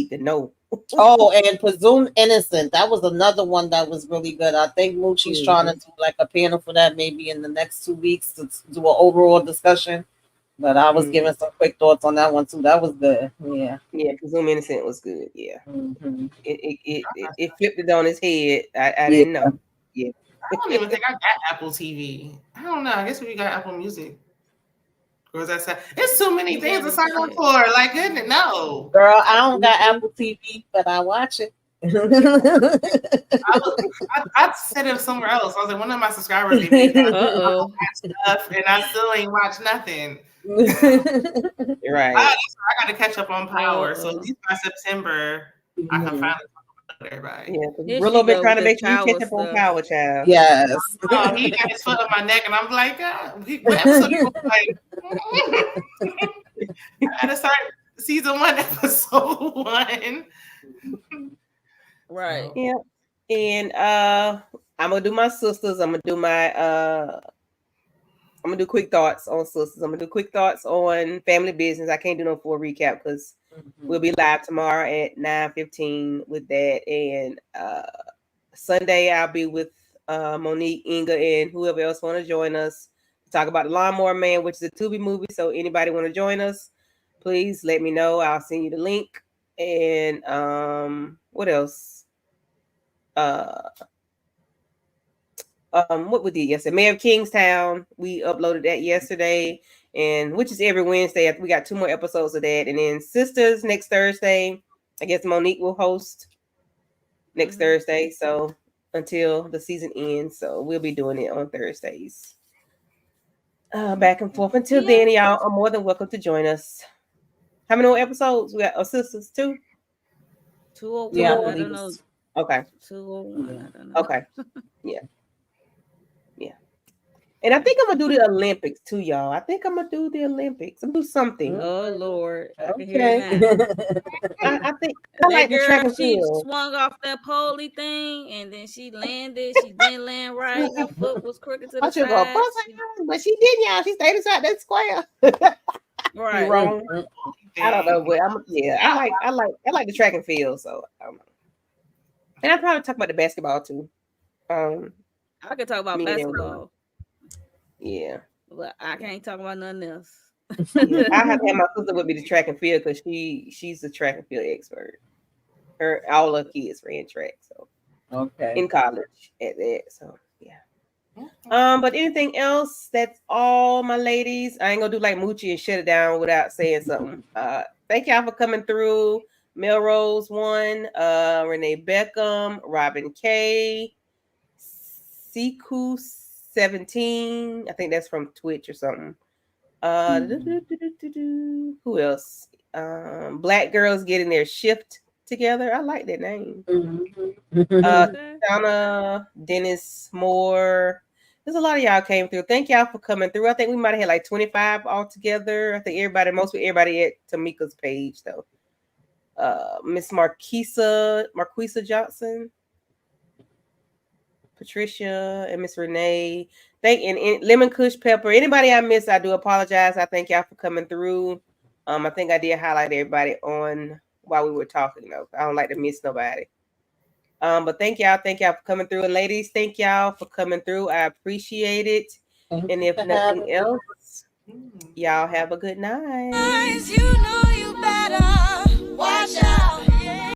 [SPEAKER 1] to know.
[SPEAKER 2] Oh, and Presumed Innocent. That was another one that was really good. I think Moochie's trying to do like a panel for that maybe in the next 2 weeks to do an overall discussion. But I was giving some quick thoughts on that one too. That was good. Yeah.
[SPEAKER 1] Yeah, Presumed Innocent was good. Yeah.
[SPEAKER 2] Mm-hmm.
[SPEAKER 1] It flipped it on his head. I didn't know. Yeah.
[SPEAKER 3] I don't even think I got Apple TV. I don't know. I guess we got Apple Music. Or was that sad? It's too many things to sign up for. Like, goodness, no.
[SPEAKER 2] Girl, I don't got Apple TV, but I watch it.
[SPEAKER 3] I set it somewhere else. I was like, one of my subscribers gave me stuff, and I still ain't watched nothing.
[SPEAKER 1] Right.
[SPEAKER 3] I got to catch up on Power. So at least by September, I can finally talk about everybody.
[SPEAKER 1] Yeah, Brillo been trying to make sure you catch up on Power, child.
[SPEAKER 2] Yes.
[SPEAKER 3] Oh, he got his foot on my neck, and I'm like, what episode you like? I had to start season 1, episode 1.
[SPEAKER 4] Right.
[SPEAKER 1] Yeah. And I'm gonna do my sisters. I'm gonna do quick thoughts on sisters. I'm gonna do quick thoughts on family business. I can't do no full recap because we'll be live tomorrow at 9:15 with that. And Sunday I'll be with Monique, Inga, and whoever else want to join us to talk about the Lawnmower Man, which is a Tubi movie. So anybody want to join us, please let me know. I'll send you the link. And what else? What we did yesterday, Mayor of Kingstown, we uploaded that yesterday, and which is every Wednesday. We got 2 more episodes of that, and then Sisters next Thursday. I guess Monique will host next Thursday, so until the season ends. So we'll be doing it on Thursdays, back and forth. Until then, y'all are more than welcome to join us. How many more episodes we got? Sisters 2.
[SPEAKER 4] 201.
[SPEAKER 2] Yeah,
[SPEAKER 4] I don't know.
[SPEAKER 1] Okay.
[SPEAKER 4] 201. I don't know.
[SPEAKER 1] Okay. Yeah. And I think I'm gonna do the Olympics too, y'all. I think I'm gonna do the Olympics. I'm gonna do something.
[SPEAKER 4] Oh Lord, I can hear it now.
[SPEAKER 1] I think I like the track and
[SPEAKER 4] she
[SPEAKER 1] field.
[SPEAKER 4] swung off that poley thing, and then she landed. She didn't land right. Her foot was crooked to the side.
[SPEAKER 1] But she did, y'all. She stayed inside that square.
[SPEAKER 4] Right.
[SPEAKER 1] Wrong. I don't know, but I like the track and field. So I don't know. And I probably talk about the basketball too.
[SPEAKER 4] I could talk about basketball.
[SPEAKER 1] Yeah.
[SPEAKER 4] But I can't talk about nothing else.
[SPEAKER 1] Yeah, I have to have my sister with me to track and field because she's a track and field expert. All her kids ran track, so in college at that. So yeah. But anything else? That's all, my ladies. I ain't gonna do like Moochie and shut it down without saying something. Thank y'all for coming through. Melrose 1, Renee Beckham, Robin K, Siku 17. I think that's from Twitch or something. Who else? Black girls getting their shift together. I like that name. Donna, Dennis Moore. There's a lot of y'all came through. Thank y'all for coming through. I think we might have had like 25 altogether. I think mostly everybody at Tamika's page though. Miss Marquisa Johnson, Patricia, and Miss Renee. And Lemon Kush Pepper. Anybody I missed, I do apologize. I thank y'all for coming through. I think I did highlight everybody on while we were talking though. I don't like to miss nobody. But thank y'all for coming through. And ladies, thank y'all for coming through. I appreciate it. And if nothing else, y'all have a good night.
[SPEAKER 6] You know you better watch out.